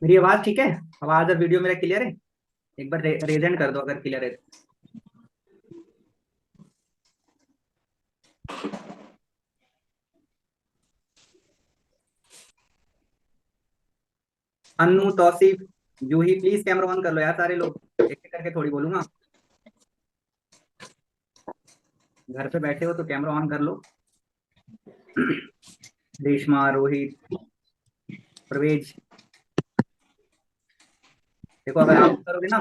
मेरी आवाज ठीक है? आवाज और वीडियो मेरा क्लियर है? एक बार रेजेंट कर दो अगर क्लियर है। अन्नू, तौसीफ, जूही, प्लीज कैमरा ऑन कर लो यार सारे लोग। एक एक करके थोड़ी बोलूंगा। घर पे बैठे हो तो कैमरा ऑन कर लो। रेशमा, रोहित, प्रवेज। देखो अगर आप करोगे ना,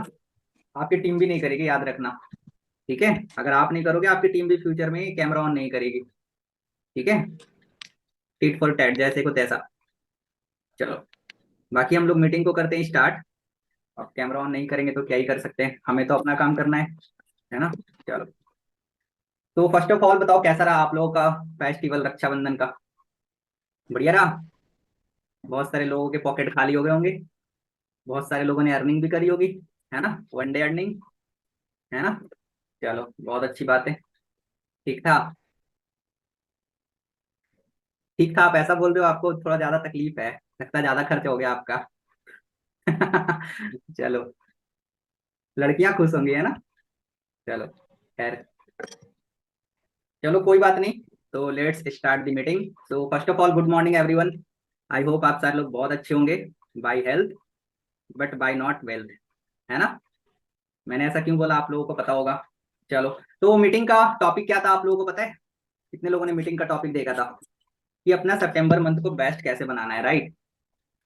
आपकी टीम भी नहीं करेगी, याद रखना। ठीक है? अगर आप नहीं करोगे आपकी टीम भी फ्यूचर में कैमरा ऑन नहीं करेगी। ठीक है? टिट फॉर टैट, जैसे को तैसा। चलो, बाकी हम लोग मीटिंग को करते हैं स्टार्ट। अब कैमरा ऑन नहीं करेंगे तो क्या ही कर सकते हैं, हमें तो अपना काम करना है ना? चलो, तो फर्स्ट ऑफ ऑल बताओ कैसा रहा आप लोगों का फेस्टिवल रक्षाबंधन का? बढ़िया रहा? बहुत सारे लोगों के पॉकेट खाली हो गए होंगे। बहुत सारे लोगों ने अर्निंग भी करी होगी, है ना? वन डे अर्निंग, है ना? चलो, बहुत अच्छी बात है। ठीक था? ठीक था, आप ऐसा बोल रहे हो आपको थोड़ा ज्यादा तकलीफ है, लगता है ज्यादा खर्च हो गया आपका। चलो, लड़कियां खुश होंगी, है ना? चलो, खैर, चलो कोई बात नहीं। तो let's start the meeting. So first of all good morning everyone. I hope आप सारे लोग बहुत अच्छे होंगे, by health but by not wealth, है ना? मैंने ऐसा क्यों बोला आप लोगों को पता होगा। चलो, तो मीटिंग का टॉपिक क्या था आप लोगों को पता है? कितने लोगों ने मीटिंग का टॉपिक देखा था? कि अपना सितंबर मंथ को बेस्ट कैसे बनाना है, राइट?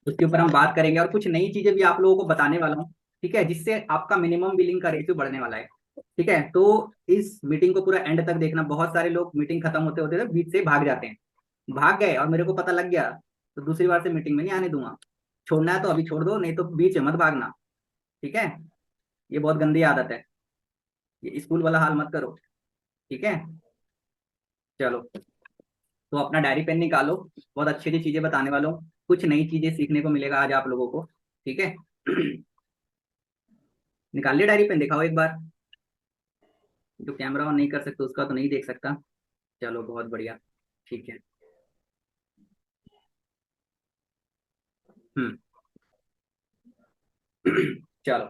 उसके ऊपर हम बात करेंगे और कुछ नई चीजें भी आप लोगों को बताने वाला हूँ। ठीक है? जिससे आपका मिनिमम बिलिंग का रेशियो बढ़ने वाला है। ठीक है? तो इस मीटिंग को पूरा एंड तक देखना। बहुत सारे लोग मीटिंग खत्म होते होते बीच से भाग जाते हैं। भाग गए और मेरे को पता लग गया तो दूसरी बार से मीटिंग में नहीं आने दूंगा। छोड़ना है तो अभी छोड़ दो, नहीं तो बीच में मत भागना। ठीक है? ये बहुत गंदी आदत है, ये स्कूल वाला हाल मत करो। ठीक है? चलो, तो अपना डायरी पेन निकालो। बहुत अच्छी अच्छी चीजें बताने वालों हूँ, कुछ नई चीजें सीखने को मिलेगा आज आप लोगों को। ठीक है? निकाल लिया डायरी पेन, दिखाओ एक बार। जो कैमरा ऑन नहीं कर सकते उसका तो नहीं देख सकता। चलो, बहुत बढ़िया। ठीक है। हम्म। चलो,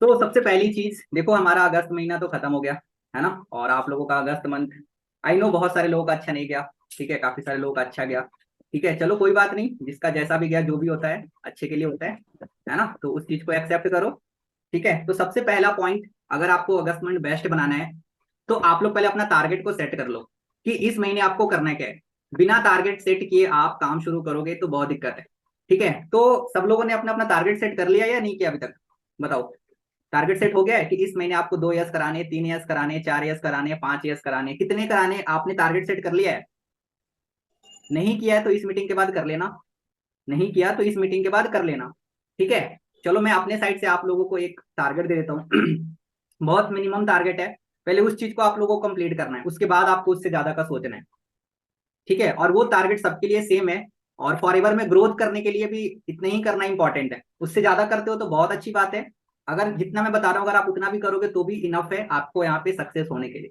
तो सबसे पहली चीज देखो, हमारा अगस्त महीना तो खत्म हो गया, है ना? और आप लोगों का अगस्त मंथ, आई नो बहुत सारे लोगों का अच्छा नहीं गया। ठीक है, काफी सारे लोगों का अच्छा गया। ठीक है, चलो कोई बात नहीं, जिसका जैसा भी गया जो भी होता है अच्छे के लिए होता है ना? तो उस चीज को एक्सेप्ट करो। ठीक है, तो सबसे पहला पॉइंट, अगर आपको अगस्त मंथ बेस्ट बनाना है तो आप लोग पहले अपना टारगेट को सेट कर लो कि इस महीने आपको करना क्या है। बिना टारगेट सेट किए आप काम शुरू करोगे तो बहुत दिक्कत है। ठीक है, तो सब लोगों ने अपना अपना टारगेट सेट कर लिया या नहीं किया अभी तक? बताओ। टारगेट सेट हो गया है कि इस महीने आपको 2 यस कराने, 3 यस कराने, 4 यस कराने, 5 यस कराने, कितने कराने आपने टारगेट सेट कर लिया है? नहीं किया है तो इस मीटिंग के बाद कर लेना। नहीं किया तो इस मीटिंग के बाद कर लेना। ठीक है? चलो, मैं अपने साइड से आप लोगों को एक टारगेट दे देता हूँ। बहुत मिनिमम टारगेट है। पहले उस चीज को आप लोगों को कंप्लीट करना है, उसके बाद आपको उससे ज्यादा का सोचना है। ठीक है? और वो टारगेट सबके लिए सेम है। और फॉर एवर में ग्रोथ करने के लिए भी इतना ही करना इंपॉर्टेंट है। उससे ज्यादा करते हो तो बहुत अच्छी बात है। अगर जितना मैं बता रहा हूँ अगर आप उतना भी करोगे तो भी इनफ है आपको यहाँ पे सक्सेस होने के लिए।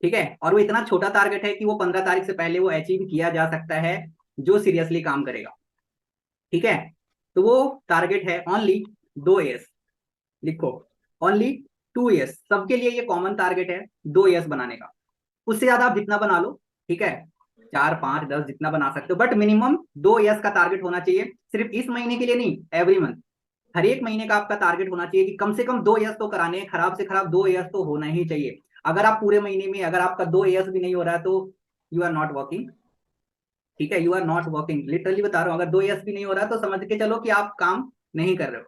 ठीक है? और वो इतना छोटा टारगेट है कि वो 15 तारीख से पहले वो अचीव किया जा सकता है, जो सीरियसली काम करेगा। ठीक है? तो वो टारगेट है ओनली 2 यस। लिखो, ओनली 2 यस, सबके लिए ये कॉमन टारगेट है। 2 यस बनाने का। उससे ज्यादा आप जितना बना लो। ठीक है? 4, 5, 10 जितना बना सकते हो, बट मिनिमम 2 यस का टारगेट होना चाहिए। सिर्फ इस महीने के लिए नहीं, एवरी मंथ। हर एक महीने का आपका टारगेट होना चाहिए कि कम से कम 2 यस तो कराने हैं, खराब से खराब 2 यस तो होना ही चाहिए। अगर आप पूरे महीने में अगर आपका 2 यस भी नहीं हो रहा है तो यू आर नॉट वर्किंग। ठीक है? You are not working, literally बता रहा हूँ, अगर 2 यस भी नहीं हो रहा है तो समझ के चलो कि आप काम नहीं कर रहे हो।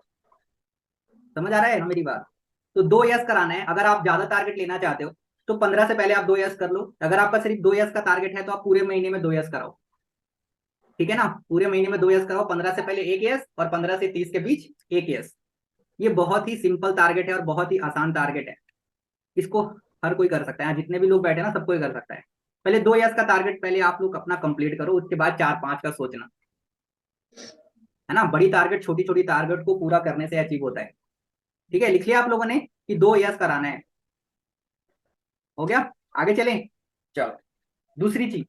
समझ आ रहा है ना मेरी बात? तो 2 यस कराना है। अगर आप ज्यादा टारगेट लेना चाहते हो तो 15 से पहले आप 2 यस कर लो। अगर आपका सिर्फ 2 यस का टारगेट है तो आप पूरे महीने में 2 यस कराओ। ठीक है ना? पूरे महीने में 2 यस कराओ, 15 से पहले 1 यस और 15 से 30 के बीच 1 यस। ये बहुत ही सिंपल टारगेट है और बहुत ही आसान टारगेट है। इसको हर कोई कर सकता है, जितने भी लोग बैठे हैं ना सब कोई कर सकता है। पहले 2 यस का टारगेट पहले आप लोग अपना कंप्लीट करो, उसके बाद 4, 5 का सोचना। है ना? बड़ी टारगेट छोटी छोटी टारगेट को पूरा करने से अचीव होता है। ठीक है, लिख लिया आप लोगों ने कि 2 यस कराना है? हो गया? आगे चलें। चलो, दूसरी चीज,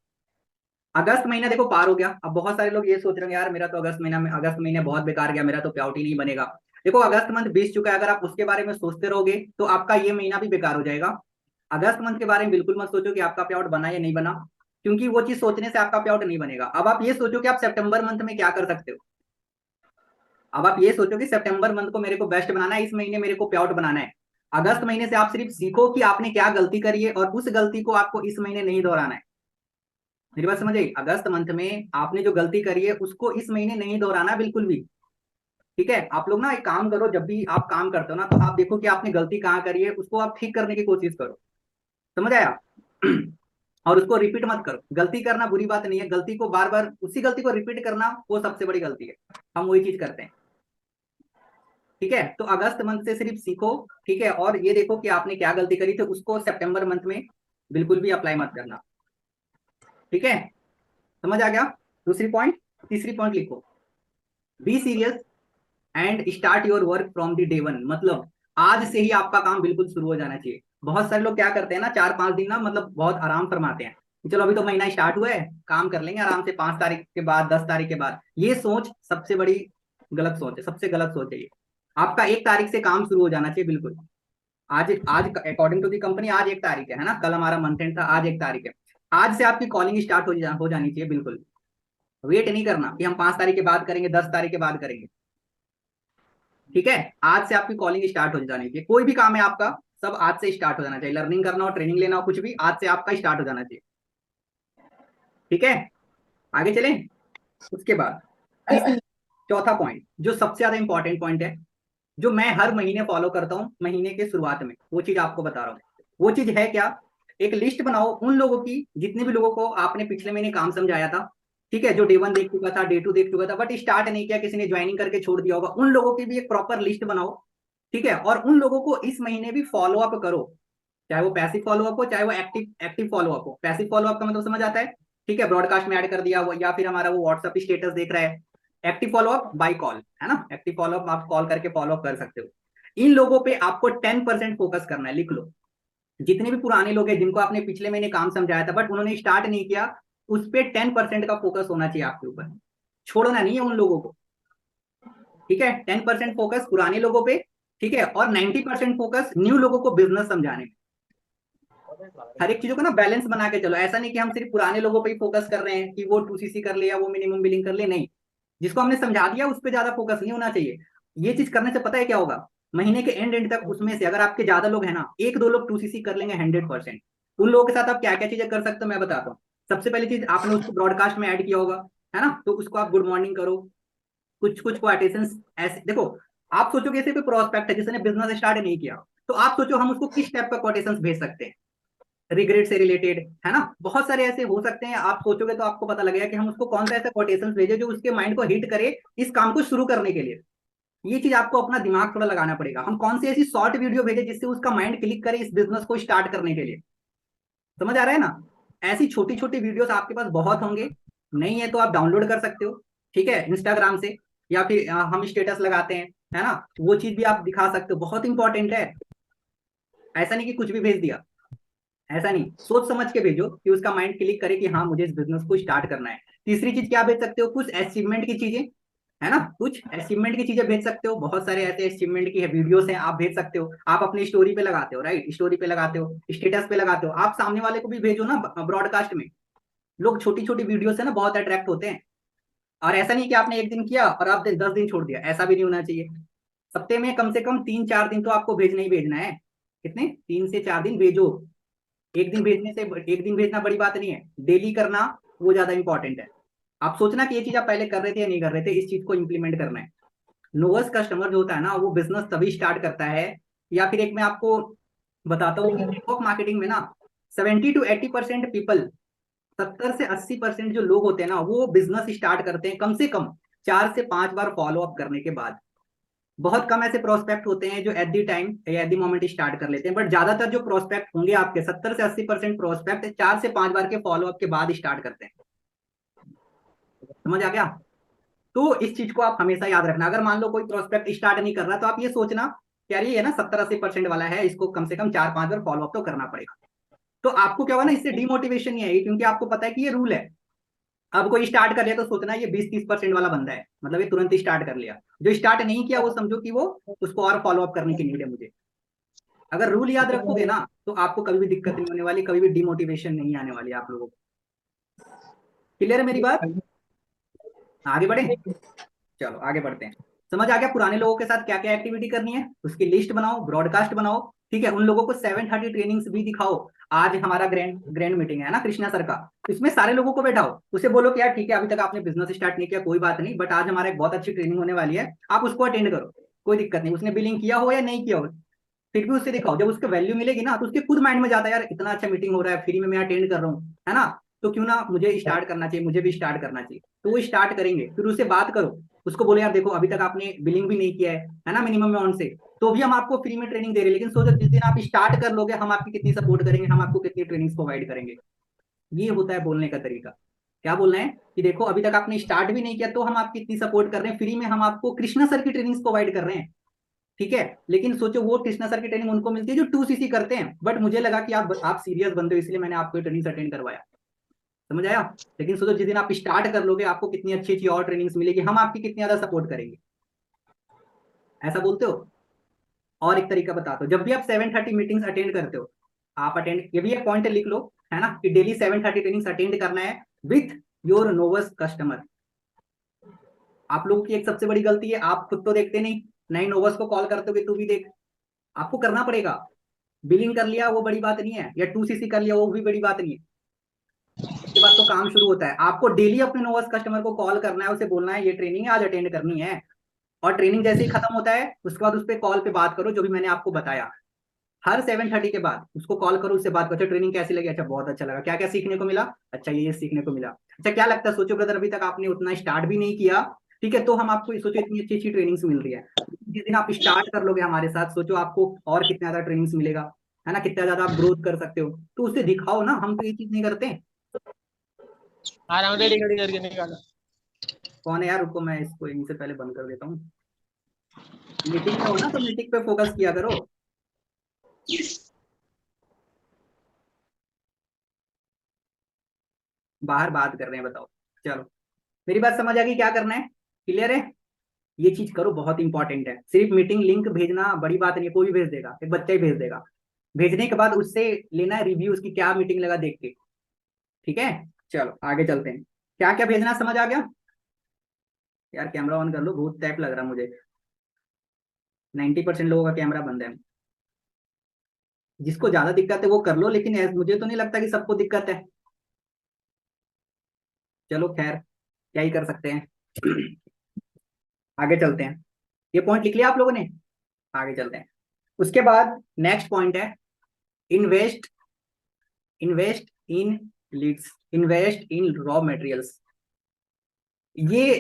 अगस्त महीना देखो पार हो गया। अब बहुत सारे लोग ये सोच रहे हैं यार मेरा तो अगस्त महीने बहुत बेकार गया, मेरा तो पे आउट ही नहीं बनेगा। देखो अगस्त मंथ बीत चुका है, अगर आप उसके बारे में सोचते रहोगे तो आपका ये महीना भी बेकार हो जाएगा। अगस्त मंथ के बारे में बिल्कुल मत सोचो कि आपका पे आउट बना या नहीं बना, क्योंकि वो चीज सोचने से आपका पे आउट नहीं बनेगा। अब आप ये सोचो कि आप सितंबर मंथ में क्या कर सकते हो। अब आप ये सोचो कि सितंबर मंथ को मेरे को बेस्ट बनाना है, इस महीने मेरे को पे आउट बनाना है। अगस्त महीने से आप सिर्फ सीखो कि आपने क्या गलती करी है और उस गलती को आपको इस महीने नहीं दोहराना है। मेरी बात समझ आई? अगस्त मंथ में आपने जो गलती करी है उसको इस महीने नहीं दोहराना बिल्कुल भी। ठीक है, आप लोग ना एक काम करो, जब भी आप काम करते हो ना तो आप देखो कि आपने गलती कहाँ करी है, उसको आप ठीक करने की कोशिश करो। समझ आया? और उसको रिपीट मत करो। गलती करना बुरी बात नहीं है, गलती को बार बार उसी गलती को रिपीट करना वो सबसे बड़ी गलती है। हम वही चीज करते हैं। ठीक है, तो अगस्त मंथ से सिर्फ सीखो। ठीक है, और ये देखो कि आपने क्या गलती करी थी, उसको सितंबर मंथ में बिल्कुल भी अप्लाई मत करना। ठीक है, समझ आ गया? दूसरी पॉइंट, तीसरी पॉइंट लिखो, be serious and start your work from the day one. मतलब आज से ही आपका काम बिल्कुल शुरू हो जाना चाहिए। बहुत सारे लोग क्या करते हैं ना, 4-5 दिन ना मतलब बहुत आराम फरमाते हैं कि चलो अभी तो महीना स्टार्ट हुआ है, काम कर लेंगे आराम से 5 तारीख के बाद, 10 तारीख के बाद। ये सोच सबसे बड़ी गलत सोच है, सबसे गलत सोच है ये। आपका 1 तारीख से काम शुरू हो जाना चाहिए बिल्कुल। आज आज अकॉर्डिंग टू दी कंपनी आज 1 तारीख है ना, कल हमारा मंथ एंड था, आज 1 तारीख है। आज से आपकी कॉलिंग स्टार्ट हो जानी चाहिए बिल्कुल। वेट नहीं करना कि हम 5 तारीख के बाद करेंगे, 10 तारीख के बाद करेंगे। ठीक है, आज से आपकी कॉलिंग स्टार्ट हो जानी चाहिए। कोई भी काम है आपका, सब आज से स्टार्ट हो जाना चाहिए। लर्निंग करना हो, ट्रेनिंग लेना हो, कुछ भी आज से आपका स्टार्ट हो जाना चाहिए। ठीक है, आगे चलें। उसके बाद चौथा पॉइंट जो सबसे ज्यादा इंपॉर्टेंट पॉइंट है, जो मैं हर महीने फॉलो करता हूँ महीने के शुरुआत में, वो चीज आपको बता रहा हूँ। वो चीज है क्या? एक लिस्ट बनाओ उन लोगों की, जितने भी लोगों को आपने पिछले महीने काम समझाया था। ठीक है, जो डे 1 देख चुका था, डे 2 देख चुका था, बट स्टार्ट नहीं किया, किसी ने ज्वाइनिंग करके छोड़ दिया होगा, उन लोगों की भी एक प्रॉपर लिस्ट बनाओ। ठीक है, और उन लोगों को इस महीने भी फॉलो अप करो, चाहे वो पैसिव फॉलो अप हो, चाहे वो एक्टिव एक्टिव फॉलो अप हो। पैसिव फॉलो अप का मतलब समझ आता है? ठीक है, ब्रॉडकास्ट में ऐड कर दिया वो, या फिर हमारा वो व्हाट्सअप स्टेटस देख रहा है। Active follow up by call है ना, एक्टिव फॉलो अप आप कॉल करके फॉलो अप कर सकते हो। इन लोगों पे आपको 10% फोकस करना है, लिख लो। जितने भी पुराने लोग हैं जिनको आपने पिछले महीने काम समझाया था बट उन्होंने स्टार्ट नहीं किया, उस पर 10% का फोकस होना चाहिए आपके ऊपर। छोड़ना नहीं है उन लोगों को। ठीक है, 10% फोकस पुराने लोगों पे। ठीक है, और 90% फोकस न्यू लोगों को बिजनेस समझाने में। हर एक चीजों को ना बैलेंस बना के चलो। ऐसा नहीं कि हम सिर्फ पुराने लोगों पे ही फोकस कर रहे हैं कि वो 2CC कर ले या वो मिनिमम बिलिंग कर ले, नहीं। जिसको हमने समझा दिया उस पर ज्यादा फोकस नहीं होना चाहिए। ये चीज करने से पता है क्या होगा? महीने के एंड तक उसमें से अगर आपके ज्यादा लोग हैं ना, 1-2 लोग 2CC कर लेंगे 100%। उन लोगों के साथ आप क्या क्या चीजें कर सकते हो मैं बताता हूँ। सबसे पहली चीज, आपने उसको ब्रॉडकास्ट में ऐड किया होगा, है ना, तो उसको आप गुड मॉर्निंग करो। कुछ कुछ क्वाटेशन ऐसे देखो। आप सोचोगे ऐसे कोई प्रोस्पेक्ट है जिसने बिजनेस स्टार्ट नहीं किया, तो आप सोचो हम उसको किस टाइप का क्वाटेशन भेज सकते हैं। रिग्रेट से रिलेटेड, है ना, बहुत सारे ऐसे हो सकते हैं। आप सोचोगे तो आपको पता लगेगा कि हम उसको कौन सा ऐसा कोटेशन भेजे जो उसके माइंड को हिट करे इस काम को शुरू करने के लिए। ये चीज आपको अपना दिमाग थोड़ा लगाना पड़ेगा। हम कौन सी ऐसी शॉर्ट वीडियो भेजे जिससे उसका माइंड क्लिक करे इस बिजनेस को स्टार्ट करने के लिए। समझ आ रहा है ना? ऐसी छोटी छोटी वीडियोस आपके पास बहुत होंगे। नहीं है तो आप डाउनलोड कर सकते हो। ठीक है, इंस्टाग्राम से, या फिर हम स्टेटस लगाते हैं, है ना, वो चीज भी आप दिखा सकते हो, बहुत इंपॉर्टेंट है। ऐसा नहीं कि कुछ भी भेज दिया। ऐसा नहीं, सोच समझ के भेजो कि उसका माइंड क्लिक करे कि हाँ मुझे इस बिजनेस को स्टार्ट करना है। तीसरी चीज क्या भेज सकते हो? कुछ अचीवमेंट की चीजें, है ना, कुछ अचीवमेंट की चीजें भेज सकते हो। बहुत सारे ऐसे अचीवमेंट की वीडियोस हैं, आप भेज सकते हो। आप अपनी स्टोरी पे लगाते हो, राइट, स्टोरी पे लगाते हो, स्टेटस पे लगाते हो, आप सामने वाले को भी भेजो ना ब्रॉडकास्ट में। लोग छोटी छोटी वीडियो से ना बहुत अट्रैक्ट होते हैं। और ऐसा नहीं कि आपने एक दिन किया और आप 10 दिन छोड़ दिया, ऐसा भी नहीं होना चाहिए। सप्ते में कम से कम 3-4 दिन तो आपको भेजना ही भेजना है। कितने? 3 से 4 दिन भेजो। एक दिन भेजने से, एक दिन भेजना बड़ी बात नहीं है, डेली करना वो ज्यादा इंपॉर्टेंट है। आप सोचना कि ये चीज आप पहले कर रहे थे या नहीं कर रहे थे, इस चीज को इंप्लीमेंट करना है। नोवस कस्टमर जो होता है ना, वो बिजनेस तभी स्टार्ट करता है, या फिर एक मैं आपको बताता हूँ कि नेटवर्क मार्केटिंग में ना 70 to 80% पीपल, 70 से 80% जो लोग होते हैं ना, वो बिजनेस स्टार्ट करते हैं कम से कम 4 से 5 बार फॉलो अप करने के बाद। बहुत कम ऐसे प्रोस्पेक्ट होते हैं जो एट दी टाइम या एट दी मोमेंट स्टार्ट कर लेते हैं, बट ज्यादातर जो प्रोस्पेक्ट होंगे आपके 70 से 80% प्रोस्पेक्ट 4 से 5 बार के फॉलोअप के बाद स्टार्ट करते हैं। समझ आ गया? तो इस चीज को आप हमेशा याद रखना। अगर मान लो कोई प्रोस्पेक्ट स्टार्ट नहीं कर रहा, तो आप ये सोचना कि यार ये है ना 70-80% वाला है, इसको कम से कम 4-5 बार फॉलोअप तो करना पड़ेगा। तो आपको क्या हुआ ना, इससे डिमोटिवेशन नहीं आएगी, क्योंकि आपको पता है कि ये रूल है। अब कोई स्टार्ट कर लिया तो सोचना ये 20-30% वाला बंदा है, मतलब ये तुरंत ही स्टार्ट कर लिया। जो स्टार्ट नहीं किया वो समझो कि वो उसको और फॉलो अप करने की नीड है मुझे। अगर रूल याद रखोगे ना तो आपको कभी भी दिक्कत नहीं होने वाली, कभी भी डिमोटिवेशन नहीं आने वाली आप लोगों को। क्लियर है मेरी बात? आगे बढ़े, चलो आगे बढ़ते हैं। समझ आ गया पुराने लोगों के साथ क्या क्या एक्टिविटी करनी है, उसकी लिस्ट बनाओ, ब्रॉडकास्ट बनाओ। ठीक है, उन लोगों को 7:30 ट्रेनिंग्स भी दिखाओ। आज हमारा ग्रैंड ग्रैंड मीटिंग है ना कृष्णा सर का, तो इसमें सारे लोगों को बैठाओ, उसे बोलो कि यार ठीक है अभी तक आपने बिजनेस स्टार्ट नहीं किया कोई बात नहीं, बट आज हमारा एक बहुत अच्छी ट्रेनिंग होने वाली है, आप उसको अटेंड करो। कोई दिक्कत नहीं, उसने बिलिंग किया हो या नहीं किया हो, फिर भी उससे दिखाओ। जब उसको वैल्यू मिलेगी ना तो उसके खुद माइंड में जाता है यार इतना अच्छा मीटिंग हो रहा है, फ्री में मैं अटेंड कर रहा हूँ, है ना, तो क्यों ना मुझे स्टार्ट करना चाहिए, मुझे भी स्टार्ट करना चाहिए। तो वो स्टार्ट करेंगे, फिर उससे बात करो, उसको बोले यार देखो अभी तक आपने बिलिंग भी नहीं किया है ना, मिनिमम अमाउंट से, तो भी हम आपको फ्री में ट्रेनिंग दे रहे हैं, लेकिन सोचो जिस दिन आप स्टार्ट कर लोगे हम आपकी कितनी सपोर्ट करेंगे, हम आपको कितनी ट्रेनिंग प्रोवाइड करेंगे। ये होता है बोलने का तरीका। क्या बोलना है कि देखो अभी तक आपने स्टार्ट भी नहीं किया तो हम आपकी इतनी सपोर्ट कर रहे हैं, फ्री में हम आपको कृष्णा सर की ट्रेनिंग प्रोवाइड कर रहे हैं। ठीक है, लेकिन सोचो वो कृष्णा सर की ट्रेनिंग उनको मिलती है जो 2cc करते हैं, बट मुझे लगा कि आप सीरियस बंदे हो इसलिए मैंने आपको ट्रेनिंग अटेंड करवाया। समझ आया? लेकिन सोचो जिस दिन आप स्टार्ट कर लोगे आपको कितनी अच्छी अच्छी और ट्रेनिंग्स मिलेगी, हम आपकी कितनी ज्यादा सपोर्ट करेंगे। ऐसा बोलते हो? और एक तरीका बताता हूँ, जब भी आप 7:30 मीटिंग्स अटेंड करते हो, आप अटेंड, ये भी एक पॉइंट लिख लो, है ना, कि डेली 7:30 ट्रेनिंग्स अटेंड करना है विथ योर नोवस कस्टमर। आप लोगों की एक सबसे बड़ी गलती है, आप खुद तो देखते नहीं, नए नोवस को कॉल करते हो कि तू भी देख, आपको करना पड़ेगा। बिलिंग कर लिया वो बड़ी बात नहीं है, या 2cc कर लिया वो भी बड़ी बात नहीं है, उसके बाद तो काम शुरू होता है। आपको डेली अपने नोवस कस्टमर को कॉल करना है, उसे बोलना है ये ट्रेनिंग है आज अटेंड करनी है, और ट्रेनिंग जैसे ही खत्म होता है उसके बाद उस पर कॉल पे बात करो जो भी मैंने आपको बताया। हर 7:30 के बाद उसको कॉल करो, उससे बात करो, अच्छा ट्रेनिंग कैसी लगी, अच्छा बहुत अच्छा लगा, क्या क्या सीखने को मिला, अच्छा ये सीखने को मिला, अच्छा क्या लगता है, सोचो ब्रदर अभी तक आपने उतना स्टार्ट भी नहीं किया, ठीक है, तो हम आपको सोचो इतनी अच्छी अच्छी ट्रेनिंग्स मिल रही है, जिस दिन आप स्टार्ट कर लोगे हमारे साथ सोचो आपको और कितना ज्यादा ट्रेनिंग्स मिलेगा, है ना, कितना ज्यादा आप ग्रोथ कर सकते हो, तो उसे दिखाओ ना, हम तो ये चीज नहीं करते। आ रहा हूँ, रेडी खड़ी करके निकालो। कौन है यार, रुको मैं इसको इनसे पहले बंद कर देता हूँ। मीटिंग में हो ना तो मीटिंग पे फोकस किया करो। बाहर बात कर रहे हैं बताओ। चलो, मेरी बात समझ आ गई, क्या करना है, क्लियर है? ये चीज करो, बहुत इंपॉर्टेंट है। सिर्फ मीटिंग लिंक भेजना बड़ी बात नहीं है, कोई भी भेज देगा, एक बच्चा ही भेज देगा। भेजने के बाद उससे लेना है रिव्यू, उसकी क्या मीटिंग लगा देख के। ठीक है, चलो आगे चलते हैं। क्या क्या भेजना समझ आ गया? यार कैमरा ऑन कर लो, बहुत टाइप लग रहा है मुझे। 90% लोगों का कैमरा बंद है। जिसको ज्यादा दिक्कत है वो कर लो, लेकिन मुझे तो नहीं लगता कि सबको दिक्कत है। चलो खैर, क्या ही कर सकते हैं। आगे चलते हैं। ये पॉइंट लिख लिया आप लोगों ने? आगे चलते हैं। उसके बाद नेक्स्ट पॉइंट है, invest invest in leads, invest in raw materials. ये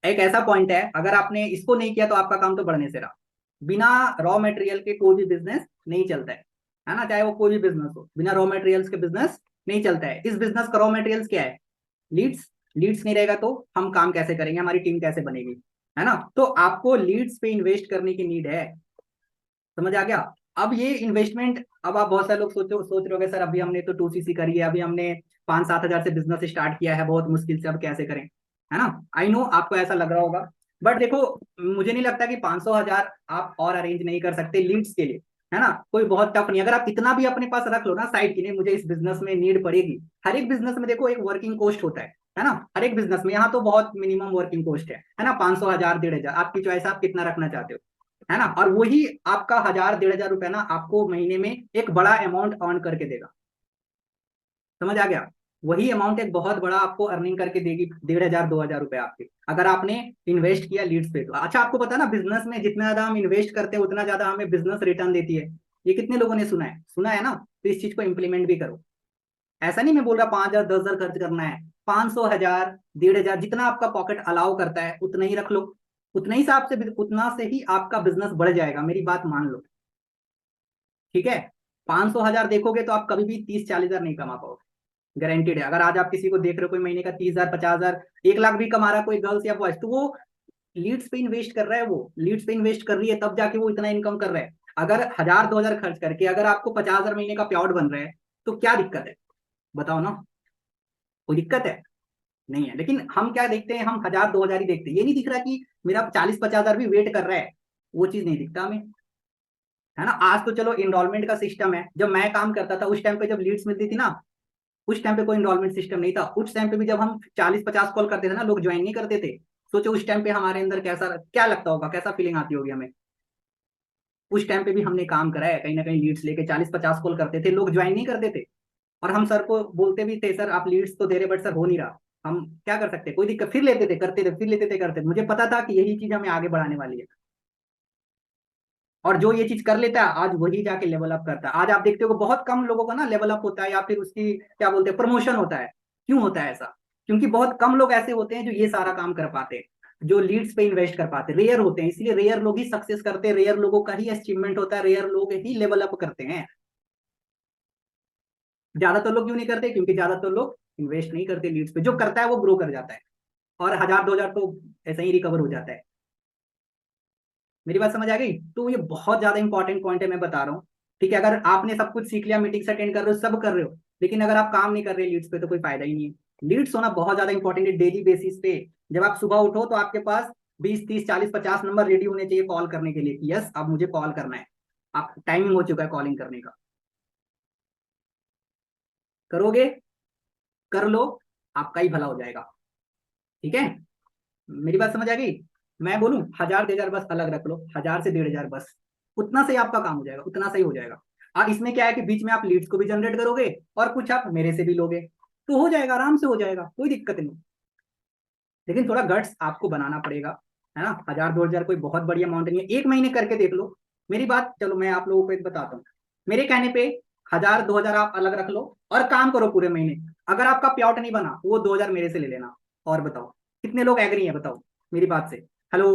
एक ऐसा पॉइंट है, अगर आपने इसको नहीं किया तो आपका काम तो बढ़ने से रहा। बिना रॉ मटेरियल के कोई भी बिजनेस नहीं चलता है ना, चाहे वो कोई भी बिजनेस हो, बिना रॉ मटेरियल्स के बिजनेस नहीं चलता है। इस बिजनेस का रॉ मटेरियल्स क्या है? लीड्स। लीड्स नहीं रहेगा तो हम काम कैसे करेंगे, हमारी टीम कैसे बनेगी, है ना, तो आपको लीड्स पे इन्वेस्ट करने की नीड है। समझ आ गया? अब ये इन्वेस्टमेंट, अब आप बहुत सारे लोग सोच रहे होगे सर अभी हमने तो 2cc करी है, अभी हमने 5-7 हजार से बिजनेस स्टार्ट किया है बहुत मुश्किल से, अब कैसे करें, है ना। आई नो आपको ऐसा लग रहा होगा, बट देखो मुझे नहीं लगता कि 500 हजार आप और अरेंज नहीं कर सकते लीड्स के लिए, है ना, कोई बहुत टफ नहीं। अगर आप इतना भी अपने पास रख लो ना साइड के लिए, मुझे इस बिजनेस में नीड पड़ेगी। हर एक बिजनेस में देखो एक वर्किंग कॉस्ट होता है ना, हर एक बिजनेस में, यहाँ तो बहुत मिनिमम वर्किंग कॉस्ट है ना, 500 हजार 1,500, आपकी चॉइस, आप कितना रखना चाहते हो, है ना, और वही आपका 1,000-1,500 रुपए ना आपको महीने में एक बड़ा अमाउंट अर्न करके देगा। समझ आ गया? वही अमाउंट एक बहुत बड़ा आपको अर्निंग करके देगी, 1,500-2,000 रुपए आपके, अगर आपने इन्वेस्ट किया लीड्स पे तो। अच्छा आपको पता है ना, बिजनेस में जितना ज्यादा हम इन्वेस्ट करते हैं उतना ज्यादा हमें बिजनेस रिटर्न देती है। ये कितने लोगों ने सुना है? सुना है ना, तो इस चीज को इंप्लीमेंट भी करो। ऐसा नहीं मैं बोल रहा 5,000 10,000 खर्च करना है, 500 हजार 1,500 जितना आपका पॉकेट अलाउ करता है उतना ही रख लो, उतना ही हिसाब से, उतना से ही आपका बिजनेस बढ़ जाएगा, मेरी बात मान लो। ठीक है, 500 हजार देखोगे तो आप कभी भी 30-40 हजार नहीं कमा पाओगे, गारंटेड है। अगर आज आप किसी को देख रहे हो कोई महीने का 30,000 50,000 1 लाख भी कमा रहा है कोई गर्ल्स या बॉयज, तो वो लीड्स पे इन्वेस्ट कर रहा है, वो लीड्स पे इन्वेस्ट कर रही है तब जाके वो इतना इनकम कर रहा है। अगर 1,000-2,000 खर्च करके अगर आपको 50,000 महीने का प्याउट बन रहा है तो क्या दिक्कत है, बताओ ना, कोई दिक्कत है? नहीं है। लेकिन हम क्या देखते हैं, हम 1000 2000 ही देखते हैं, ये नहीं दिख रहा कि मेरा 40 50 हजार भी वेट कर रहा है, वो चीज नहीं दिखता हमें, है ना। आज तो चलो इनरोलमेंट का सिस्टम है, जब मैं काम करता था उस टाइम पे जब लीड्स मिलती थी ना, उस टाइम पे कोई इनरोलमेंट सिस्टम नहीं था। उस टाइम पे भी जब हम 40 50 कॉल करते थे ना, लोग ज्वाइन नहीं करते थे। सोचो उस टाइम पे हमारे अंदर कैसा क्या लगता होगा, कैसा फीलिंग आती होगी हमें। उस टाइम पे भी हमने काम करा है, कहीं ना कहीं लीड्स लेके 40 50 कॉल करते थे, लोग ज्वाइन नहीं करते थे। और हम सर को बोलते भी थे, सर आप लीड्स तो दे रहे बट सर हो नहीं रहा, हम क्या कर सकते, कोई दिक्कत, फिर लेते थे करते थे, फिर लेते थे करते थे। मुझे पता था कि यही चीज हमें आगे बढ़ाने वाली है। और जो ये चीज कर लेता है आज वही जाके लेवल अप करता है। आज आप देखते हो कि बहुत कम लोगों का ना लेवल अप होता है, या फिर उसकी क्या बोलते हैं, प्रमोशन होता है। क्यों होता है ऐसा? क्योंकि बहुत कम लोग ऐसे होते हैं जो ये सारा काम कर पाते हैं, जो लीड्स पे इन्वेस्ट कर पाते हैं, रेयर होते हैं। इसलिए रेयर लोग ही सक्सेस करते हैं, रेयर लोगों का ही अचीवमेंट होता है, रेयर लोग ही लेवल अप करते हैं। ज्यादातर लोग क्यों नहीं करते? क्योंकि ज्यादातर लोग इन्वेस्ट नहीं करते लीड्स पे। जो करता है वो ग्रो कर जाता है, और 1000 2000 तो ऐसे ही रिकवर हो जाता है। मेरी बात समझ आ गई? तो ये बहुत ज्यादा इंपॉर्टेंट पॉइंट है, मैं बता रहा हूँ। ठीक है, अगर आपने सब कुछ सीख लिया, मीटिंग्स अटेंड कर रहे हो, सब कर रहे हो, लेकिन अगर आप काम नहीं कर रहे लीड्स पे, तो कोई फायदा ही नहीं है। लीड्स होना बहुत ज्यादा इंपॉर्टेंट है डेली बेसिस पे। जब आप सुबह उठो तो आपके पास 20 30 40 50 नंबर रेडी होने चाहिए कॉल करने के लिए, कि यस अब मुझे कॉल करना है, आप टाइमिंग हो चुका है कॉलिंग करने का। करोगे, कर लो, आपका ही भला हो जाएगा। ठीक है, मेरी बात समझ आ गई? मैं बोलूं 1000 2000 बस अलग रख लो, 1000 से 1500 बस, उतना से ही आपका काम हो जाएगा, उतना सही हो जाएगा। और इसमें क्या है कि बीच में आप लीड्स को भी जनरेट करोगे, और कुछ आप मेरे से भी लोगे, तो हो जाएगा, आराम से हो जाएगा, कोई दिक्कत नहीं। लेकिन थोड़ा गट्स आपको बनाना पड़ेगा, है ना। 1000 2000 कोई बहुत बड़ी अमाउंट नहीं है, एक महीने करके देख लो। मेरी बात, चलो मैं आप लोगों को एक बताता हूँ, मेरे कहने पे 1000 2000 आप अलग रख लो, और काम करो पूरे महीने। अगर आपका प्याउट नहीं बना, वो 2000 मेरे से ले लेना। और बताओ कितने लोग एग्री हैं, बताओ मेरी बात से। Hello,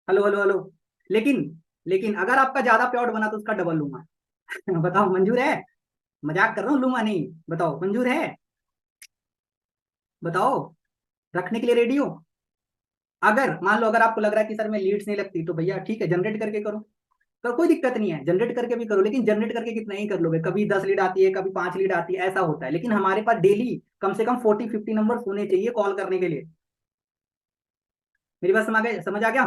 hello, hello, hello. लेकिन लेकिन अगर आपका ज्यादा प्याउट बना तो उसका डबल लूंगा। बताओ मंजूर है? मजाक कर रहा हूँ, लूंगा नहीं, बताओ मंजूर है? बताओ, रखने के लिए रेडी हो? अगर मान लो, अगर आपको लग रहा है कि सर मैं लीड्स नहीं लगती, तो भैया ठीक है, जनरेट करके करो, तो कोई दिक्कत नहीं है, जनरेट करके भी करो। लेकिन जनरेट करके कितना ही कर लोगे, कभी 10 लीड आती है, कभी 5 लीड आती है, ऐसा होता है। लेकिन हमारे पास डेली कम से कम 40 50 नंबर होने चाहिए कॉल करने के लिए। मेरी बात समझ आ गया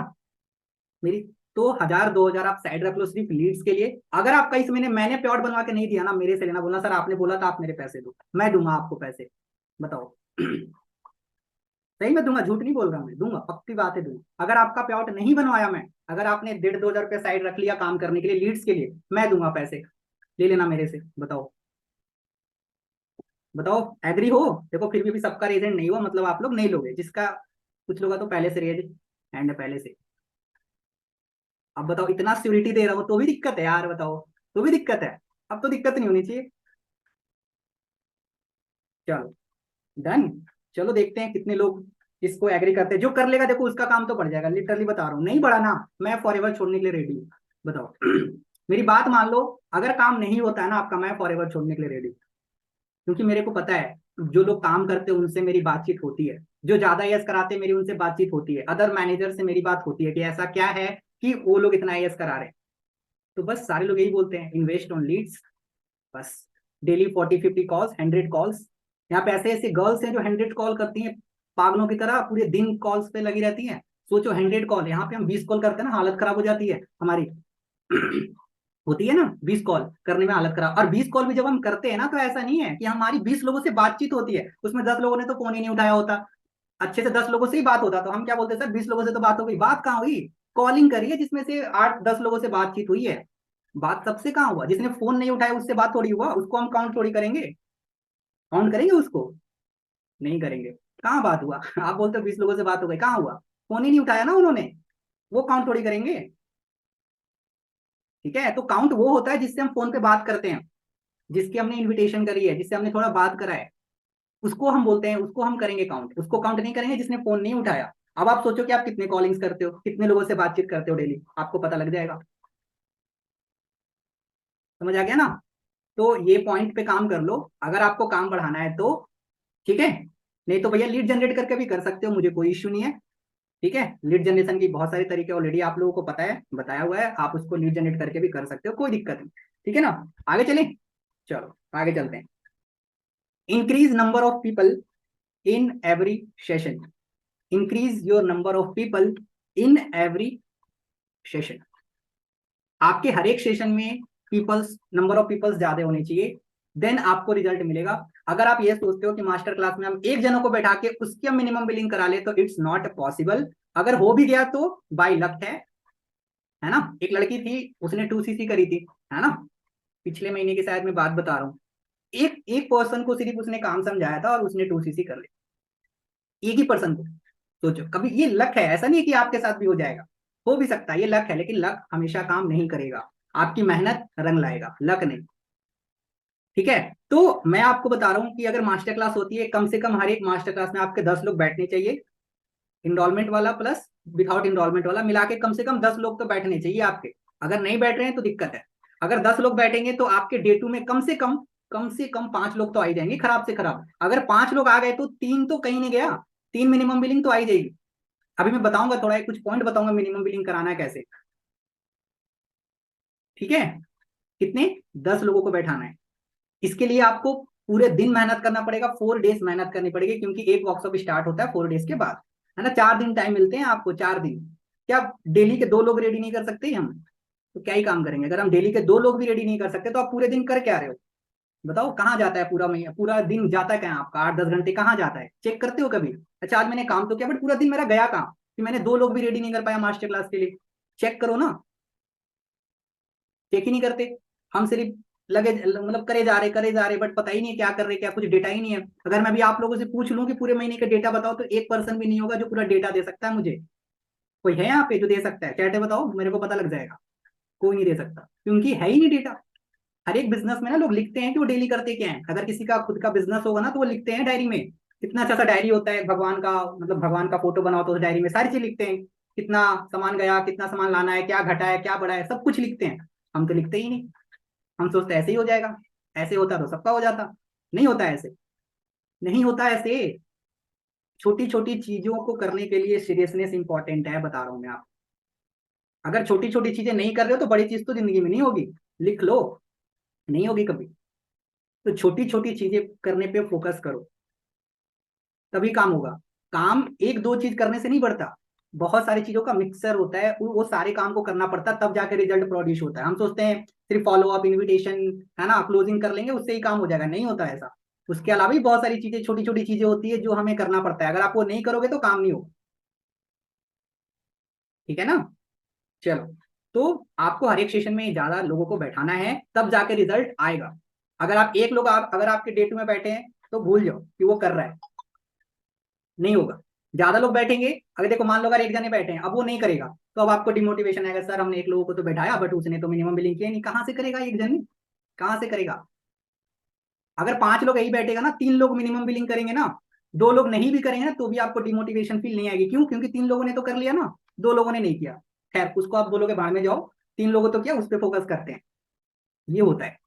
मेरी? तो 1000 2000 आप साइड रख लो सिर्फ लीड्स के लिए। अगर आपका इस महीने मैंने प्लॉट बनवा के नहीं दिया ना, मेरे से लेना, बोलना सर आपने बोला था आप मेरे पैसे दो, मैं दूंगा आपको पैसे। बताओ। सही में दूंगा, झूठ नहीं बोल रहा, मैं दूंगा, पक्की बात है दूंगा। अगर आपका प्लॉट नहीं बनवाया मैं, अगर आपने 1500 2000 रुपये साइड रख लिया काम करने के लिए लीड्स के लिए, मैं दूंगा पैसे, ले लेना मेरे से। बताओ, बताओ एग्री हो? देखो फिर भी सबका रीजन नहीं हुआ, मतलब आप लोग नहीं लोगे, जिसका कुछ लोग तो पहले से रेज एंड पहले से। अब बताओ, इतना सिक्योरिटी दे रहा हूं तो भी दिक्कत है यार, बताओ, तो भी दिक्कत है। अब तो दिक्कत नहीं होनी चाहिए। चलो, डन। चलो देखते हैं कितने लोग इसको एग्री करते हैं। जो कर लेगा देखो उसका काम तो बढ़ जाएगा, लिटरली बता रहा हूँ, नहीं बढ़ा ना, मैं फॉरएवर छोड़ने के लिए रेडी हूँ। बताओ। मेरी बात मान लो, अगर काम नहीं होता है ना आपका, मैं फॉरएवर छोड़ने के लिए रेडी हूँ। क्योंकि मेरे को पता है, जो लोग काम करते हैं उनसे मेरी बातचीत होती है, जो ज्यादा यस कराते हैं मेरी उनसे बातचीत होती है, अदर मैनेजर से मेरी बात होती है कि ऐसा क्या है कि वो लोग इतना यस करा रहे हैं। तो बस सारे लोग यही बोलते हैं, इन्वेस्ट ऑन लीड्स, बस। Daily 40 50 calls, 100 calls. यहाँ पे ऐसे ऐसे गर्ल्स हैं जो 100 कॉल करती हैं, पागलों की तरह पूरे दिन कॉल्स पे लगी रहती हैं। सोचो 100 कॉल, यहाँ पे हम 20 कॉल करते हैं ना, हालत खराब हो जाती है हमारी। होती है ना, 20 कॉल करने में हालत खराब। और 20 कॉल भी जब हम करते हैं ना, तो ऐसा नहीं है कि हमारी 20 लोगों से बातचीत होती है, उसमें 10 लोगों ने तो फोन ही नहीं उठाया होता। अच्छे से 10 लोगों से ही बात होता, तो हम क्या बोलते हैं, सर 20 लोगों से तो बात हो गई। बात कहाँ हुई? कॉलिंग करी है जिसमें से 8 10 लोगों से बातचीत हुई है। बात सबसे कहाँ हुआ? जिसने फोन नहीं उठाया उससे बात थोड़ी हुआ, उसको हम काउंट थोड़ी करेंगे? काउंट करेंगे उसको? नहीं करेंगे। कहाँ बात हुआ? आप बोलते हो 20 लोगों से बात हो गई, कहाँ हुआ? फोन ही नहीं उठाया ना उन्होंने, वो काउंट थोड़ी करेंगे। ठीक है, तो काउंट वो होता है जिससे हम फोन पे बात करते हैं, जिसकी हमने इनविटेशन करी है, जिससे हमने थोड़ा बात करा है, उसको हम बोलते हैं, उसको हम करेंगे काउंट। उसको काउंट नहीं करेंगे जिसने फोन नहीं उठाया। अब आप सोचो कि आप कितने कॉलिंग्स करते हो, कितने लोगों से बातचीत करते हो डेली, आपको पता लग जाएगा। समझ आ गया ना? तो ये पॉइंट पे काम कर लो, अगर आपको काम बढ़ाना है तो। ठीक है, नहीं तो भैया लीड जनरेट करके भी कर सकते हो, मुझे कोई इश्यू नहीं है। ठीक है, लीड जनरेशन की बहुत सारे तरीके ऑलरेडी आप लोगों को पता है, बताया हुआ है, आप उसको लीड जनरेट करके भी कर सकते हो, कोई दिक्कत नहीं। ठीक है ना, आगे चलें? चलो आगे चलते हैं। Increase number of people in every session. Increase your number of people in every session. आपके हर एक सेशन में पीपल्स, नंबर ऑफ पीपल्स ज्यादा होने चाहिए, देन आपको रिजल्ट मिलेगा। अगर आप ये सोचते हो कि मास्टर क्लास में हम एक जनों को बैठा के उसकी हम मिनिमम बिलिंग करा ले, तो इट्स नॉट पॉसिबल। अगर हो भी गया तो बाय लक है ना। एक लड़की थी, उसने 2cc करी थी, है ना, पिछले महीने की शायद मैं बात बता रहा हूँ। एक एक पर्सन को सिर्फ उसने काम समझाया था और उसने 2cc कर ली, एक ही पर्सन को। सोचो, कभी ये लक है, ऐसा नहीं है कि आपके साथ भी हो जाएगा, हो भी सकता है, ये लक है, लेकिन लक हमेशा काम नहीं करेगा, आपकी मेहनत रंग लाएगा, लक नहीं। ठीक है, तो मैं आपको बता रहा हूँ कि अगर मास्टर क्लास होती है, कम से कम हर एक मास्टर क्लास में आपके 10 लोग बैठने चाहिए, इनरोलमेंट वाला प्लस विदाउट इनरोलमेंट वाला मिला के कम से कम 10 लोग तो बैठने चाहिए आपके। अगर नहीं बैठ रहे हैं तो दिक्कत है। अगर 10 लोग बैठेंगे तो आपके डे 2 में कम से कम 5 लोग तो आ ही जाएंगे, खराब से खराब। अगर 5 लोग आ गए तो 3 तो कहीं नहीं गया, 3 मिनिमम बिलिंग तो आ ही जाएगी। अभी मैं बताऊंगा, थोड़ा कुछ पॉइंट बताऊंगा मिनिमम बिलिंग कराना है कैसे। ठीक है, कितने, 10 लोगों को बैठाना है। इसके लिए आपको पूरे दिन मेहनत करना पड़ेगा, 4 डेज मेहनत करनी पड़ेगी, क्योंकि एक वर्कशॉप स्टार्ट होता है 4 डेज के बाद, है ना। 4 दिन टाइम मिलते हैं आपको, 4 दिन। क्या डेली के 2 लोग रेडी नहीं कर सकते हम? तो क्या ही काम करेंगे? अगर हम डेली के 2 लोग भी रेडी नहीं कर सकते तो आप पूरे दिन कर क्या रहे हो? बताओ, कहाँ जाता है पूरा महीना, पूरा दिन जाता है कहाँ आपका? 8-10 घंटे कहाँ जाता है? चेक करते हो कभी? अच्छा, आज मैंने काम तो किया, बट पूरा दिन मेरा गया कहाँ कि मैंने 2 लोग भी रेडी नहीं कर पाया मास्टर क्लास के लिए? चेक करो ना। चेक ही नहीं करते, हम सिर्फ लगे, मतलब करे जा रहे, बट पता ही नहीं है क्या कर रहे, क्या कुछ डेटा ही नहीं है। अगर मैं भी आप लोगों से पूछ लूं कि पूरे महीने का डेटा बताओ, तो एक पर्सन भी नहीं होगा जो पूरा डेटा दे सकता है मुझे। कोई है यहाँ पे जो दे सकता है? चैट में बताओ, मेरे को पता लग जाएगा। कोई नहीं दे सकता, क्योंकि है ही नहीं डेटा। हर एक बिजनेस में ना लोग लिखते हैं कि वो डेली करते क्या है। अगर किसी का खुद का बिजनेस होगा ना, तो वो लिखते हैं डायरी में। कितना अच्छा सा डायरी होता है भगवान का, मतलब भगवान का फोटो बनाओ तो उस डायरी में सारी चीज लिखते हैं, कितना सामान गया, कितना सामान लाना है, क्या घटा है, क्या बढ़ा है, सब कुछ लिखते हैं। हम तो लिखते ही नहीं। हम सोचते हैं ऐसे ही हो जाएगा, ऐसे होता तो सबका हो जाता। नहीं होता ऐसे, नहीं होता ऐसे। छोटी छोटी चीजों को करने के लिए सीरियसनेस इंपॉर्टेंट है, बता रहा हूं मैं आप। अगर छोटी छोटी चीजें नहीं कर रहे हो तो बड़ी चीज तो जिंदगी में नहीं होगी। लिख लो, नहीं होगी कभी। तो छोटी छोटी चीजें करने पे फोकस करो, तभी काम होगा। काम एक दो चीज करने से नहीं बढ़ता, बहुत सारी चीजों का मिक्सर होता है, वो सारे काम को करना पड़ता है, तब जाके रिजल्ट प्रोड्यूस होता है। हम सोचते हैं सिर्फ फॉलो अप, इन्विटेशन, है ना, क्लोजिंग कर लेंगे उससे ही काम हो जाएगा, नहीं होता ऐसा। उसके अलावा भी बहुत सारी चीजें, छोटी छोटी चीजें होती है जो हमें करना पड़ता है। अगर आप वो नहीं करोगे तो काम नहीं होगा। ठीक है ना। चलो, तो आपको हर एक सेशन में ज्यादा लोगों को बैठाना है, तब जाके रिजल्ट आएगा। अगर आप एक लोग, अगर आपके डेट में बैठे हैं तो भूल जाओ कि वो कर रहा है, नहीं होगा। ज्यादा लोग बैठेंगे, अगर देखो मान लो अगर एक जने बैठे हैं, अब वो नहीं करेगा, तो अब आपको डिमोटिवेशन आएगा, सर हमने एक लोगों को तो बैठाया बट उसने तो मिनिमम बिलिंग किया नहीं। कहाँ से करेगा एक जन, कहाँ से करेगा? अगर 5 लोग यही बैठेगा ना, 3 लोग मिनिमम बिलिंग करेंगे ना, 2 लोग नहीं भी करेंगे ना, तो भी आपको डिमोटिवेशन फील नहीं आएगी। क्यों? क्योंकि 3 लोगों ने तो कर लिया ना, 2 लोगों ने नहीं किया। खैर, उसको आप बोलोगे भाड़ में जाओ, 3 लोगों तो किया, उस पर फोकस करते हैं। ये होता है।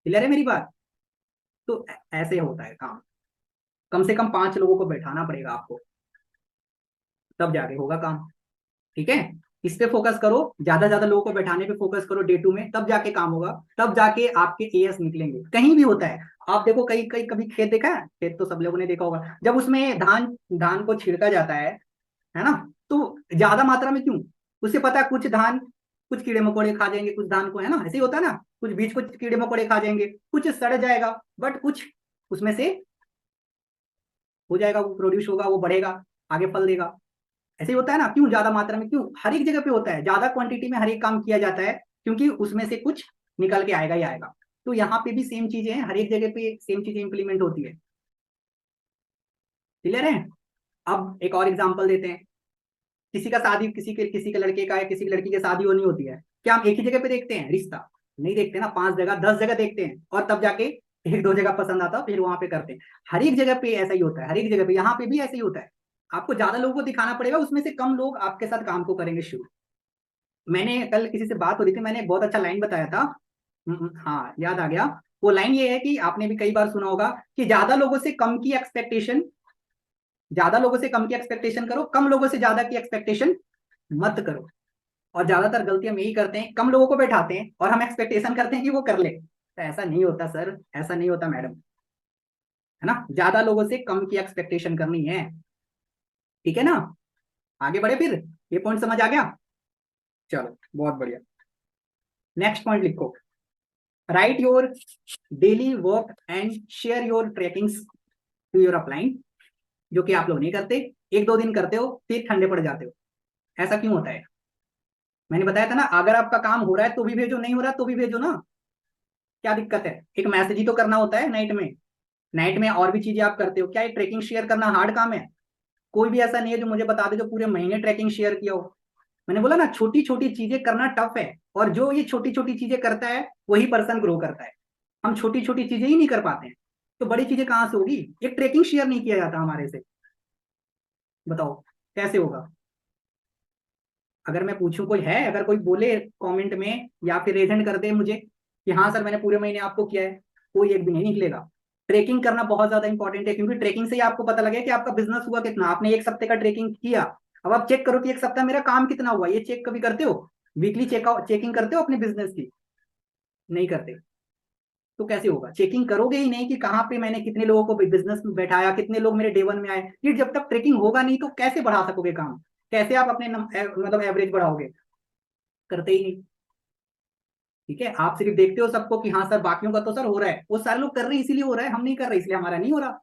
क्लियर है मेरी बात? तो ऐसे होता है काम। कम से कम 5 लोगों को बैठाना पड़ेगा आपको, तब जाके होगा काम। ठीक है, इस पे फोकस करो, ज्यादा ज्यादा लोगों को बैठाने पे फोकस करो डे 2 में, तब जाके काम होगा, तब जाके आपके एएस निकलेंगे। कहीं भी होता है, आप देखो, कई कई कभी खेत देखा है, खेत तो सब लोगों ने देखा होगा, जब उसमें धान धान को छिड़का जाता है ना, तो ज्यादा मात्रा में क्यों? उसे पता है कुछ धान, कुछ कीड़े मकोड़े खा जाएंगे कुछ धान को, है ना, ऐसे ही होता है ना। कुछ बीज को कीड़े मकोड़े खा जाएंगे, कुछ सड़ जाएगा, बट कुछ उसमें से हो जाएगा, वो प्रोड्यूस होगा, वो बढ़ेगा, आगे फल देगा। ऐसे ही होता है ना। क्यों ज्यादा मात्रा में? क्यों हर एक जगह पे होता है, ज्यादा क्वांटिटी में हर एक काम किया जाता है, क्योंकि उसमें से कुछ निकल के आएगा ही आएगा। तो यहाँ पे भी सेम चीजें हैं, हर एक जगह पे सेम चीजें इंप्लीमेंट होती है। क्लियर है? अब एक और एग्जांपल देते हैं। किसी का शादी, किसी के लड़के का या किसी की लड़की की शादी होनी होती है, क्या हम एक ही जगह पे देखते हैं रिश्ता? नहीं देखते ना, 5 जगह 10 जगह देखते हैं, और तब जाके एक दो जगह पसंद आता है, फिर वहां पे करते हैं। हर एक जगह पे ऐसा ही होता है, हर एक जगह पे, यहाँ पे भी ऐसा ही होता है। आपको ज्यादा लोगों को दिखाना पड़ेगा, उसमें से कम लोग आपके साथ काम को करेंगे शुरू। मैंने कल किसी से बात हो रही थी, मैंने एक बहुत अच्छा लाइन बताया था। हाँ, याद आ गया। वो लाइन ये है कि आपने भी कई बार सुना होगा कि ज्यादा लोगों से कम की एक्सपेक्टेशन करो, कम लोगों से ज्यादा की एक्सपेक्टेशन मत करो। और ज्यादातर गलती हम यही करते हैं, कम लोगों को बैठाते हैं और हम एक्सपेक्टेशन करते हैं कि वो कर ले। तो ऐसा नहीं होता सर, ऐसा नहीं होता मैडम। है ना, ज्यादा लोगों से कम की एक्सपेक्टेशन करनी है, ठीक है ना। आगे बढ़े फिर, ये पॉइंट समझ आ गया, चलो बहुत बढ़िया। नेक्स्ट पॉइंट लिखो, write your daily work and share your trackings to your upline, जो कि आप लोग नहीं करते, एक दो दिन करते हो फिर ठंडे पड़ जाते हो। ऐसा क्यों होता है? मैंने बताया था ना, अगर आपका काम हो रहा है तो भी भेजो, नहीं हो रहा तो भी भेजो ना, क्या दिक्कत है? एक मैसेज ही तो करना होता है नाइट में, नाइट में और भी चीजें आप करते हो, क्या ये ट्रैकिंग शेयर करना हार्ड काम है? कोई भी ऐसा नहीं है जो मुझे बता दे जो पूरे महीने ट्रैकिंग शेयर किया हो। मैंने बोला ना, छोटी छोटी चीजें करना टफ है, और जो ये छोटी छोटी चीजें करता है वही पर्सन ग्रो करता है। हम छोटी छोटी चीजें ही नहीं कर पाते हैं, तो बड़ी चीजें कहाँ से होगी? एक ट्रैकिंग शेयर नहीं किया जाता हमारे से, बताओ कैसे होगा? अगर मैं पूछूं, कोई है, अगर कोई बोले कमेंट में या फिर रेजेंट कर दे मुझे कि हाँ सर मैंने पूरे महीने आपको किया है, कोई एक भी नहीं निकलेगा। ट्रेकिंग करना बहुत ज्यादा इंपॉर्टेंट है, क्योंकि ट्रेकिंग से ही आपको पता लगे कि आपका बिजनेस हुआ कितना। आपने एक सप्ते का ट्रेकिंग किया, अब आप चेक करो कि एक सप्ताह मेरा काम कितना हुआ। ये चेक कभी करते हो? वीकली चेकिंग करते हो अपने बिजनेस की? नहीं करते। तो कैसे होगा? चेकिंग करोगे ही नहीं कि कहाँ पे मैंने कितने लोगों को बिजनेस में बैठाया, कितने लोग मेरे डे वन में आए। ये जब तक ट्रेकिंग होगा नहीं तो कैसे बढ़ा सकोगे काम? कैसे आप अपने मतलब एवरेज बढ़ाओगे? करते ही नहीं। ठीक है, आप सिर्फ देखते हो सबको कि हाँ सर बाकियों का तो सर हो रहा है, वो सारे लोग कर रहे हैं इसीलिए हो रहा है, हम नहीं कर रहे इसलिए हमारा नहीं हो रहा।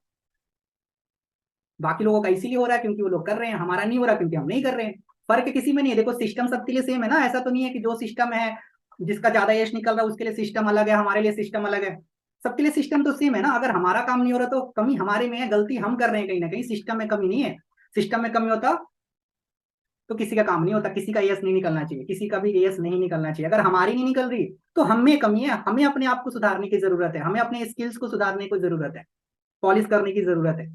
बाकी लोगों का इसीलिए हो रहा है क्योंकि वो लोग कर रहे हैं, हमारा नहीं हो रहा क्योंकि हम नहीं कर रहे हैं। फर्क किसी में नहीं है। देखो सिस्टम सबके लिए सेम है ना, ऐसा तो नहीं है कि जो सिस्टम है, जिसका ज्यादा यश निकल रहा है उसके लिए सिस्टम अलग है, हमारे लिए सिस्टम अलग है। सबके लिए सिस्टम तो सेम है ना। अगर हमारा काम नहीं हो रहा तो कमी हमारे में है, गलती हम कर रहे हैं कहीं ना कहीं, सिस्टम में कमी नहीं है। सिस्टम में कमी होता तो किसी का काम नहीं होता, किसी का एस नहीं निकलना चाहिए, किसी का भी एस नहीं निकलना चाहिए। अगर हमारी नहीं निकल रही तो हम में कमी है, हमें अपने आप को सुधारने की जरूरत है, हमें अपने स्किल्स को सुधारने की जरूरत है, पॉलिश करने की जरूरत है।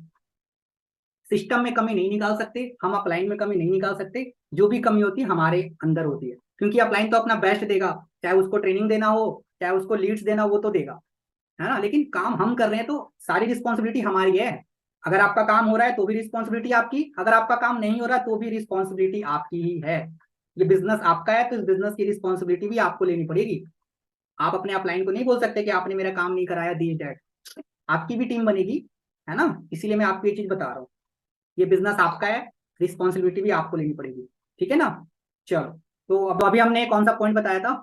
सिस्टम में कमी नहीं निकाल सकते हम, अपलाइन में कमी नहीं निकाल सकते। जो भी कमी होती है हमारे अंदर होती है, क्योंकि अपलाइन तो अपना बेस्ट देगा, चाहे उसको ट्रेनिंग देना हो, चाहे उसको लीड्स देना हो, वो तो देगा, है ना। लेकिन काम हम कर रहे हैं तो सारी रिस्पॉन्सिबिलिटी हमारी है। अगर आपका काम हो रहा है तो भी रिस्पॉन्सिबिलिटी आपकी, अगर आपका काम नहीं हो रहा तो भी रिस्पॉन्सिबिलिटी आपकी ही है। ये बिजनेस आपका है तो इस बिजनेस की रिस्पॉन्सिबिलिटी भी आपको लेनी पड़ेगी। आप अपने अपलाइन को नहीं बोल सकते कि आपने मेरा काम नहीं कराया, दी डैट। आपकी भी टीम बनेगी, है ना। इसीलिए मैं आपको ये चीज बता रहा हूँ, ये बिजनेस आपका है, रिस्पॉन्सिबिलिटी भी आपको लेनी पड़ेगी, ठीक है ना। चलो, तो अब अभी हमने कौन सा पॉइंट बताया था?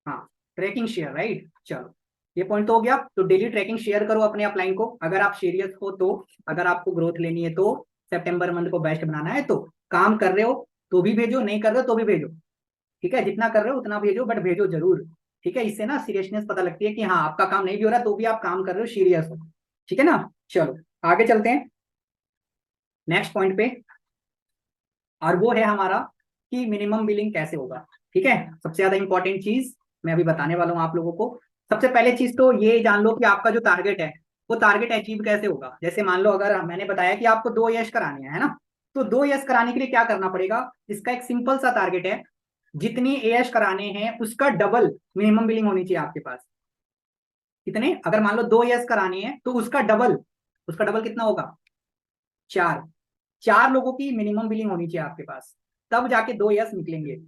हाँ, ट्रैकिंग शेयर, राइट। चलो, ये पॉइंट तो हो गया। तो डेली ट्रैकिंग शेयर करो अपने अपलाइन को, अगर आप सीरियस हो तो। अगर आपको ग्रोथ लेनी है तो, सितंबर मंथ को बेस्ट बनाना है तो, काम कर रहे हो तो भी भेजो, नहीं कर रहे हो तो भी भेजो। ठीक है, जितना कर रहे हो उतना भेजो, बट भेजो जरूर। ठीक है, इससे ना सीरियसनेस पता लगती है कि हाँ आपका काम नहीं भी हो रहा तो भी आप काम कर रहे हो, सीरियस हो। ठीक है ना। चलो आगे चलते हैं नेक्स्ट पॉइंट पे, और वो है हमारा कि मिनिमम बिलिंग कैसे होगा। ठीक है, सबसे ज्यादा इंपॉर्टेंट चीज मैं अभी बताने वाला हूँ आप लोगों को। सबसे पहले चीज तो ये जान लो कि आपका जो टारगेट है वो टारगेट अचीव कैसे होगा। जैसे मान लो अगर मैंने बताया कि आपको 2 यश कराने हैं, है ना, तो 2 यश कराने के लिए क्या करना पड़ेगा? इसका एक सिंपल सा टारगेट है, जितनी एयश कराने हैं उसका डबल मिनिमम बिलिंग होनी चाहिए आपके पास। कितने? अगर मान लो 2 यश कराने हैं तो उसका डबल, उसका डबल कितना होगा? 4। 4 लोगों की मिनिमम बिलिंग होनी चाहिए आपके पास, तब जाके 2 यश निकलेंगे।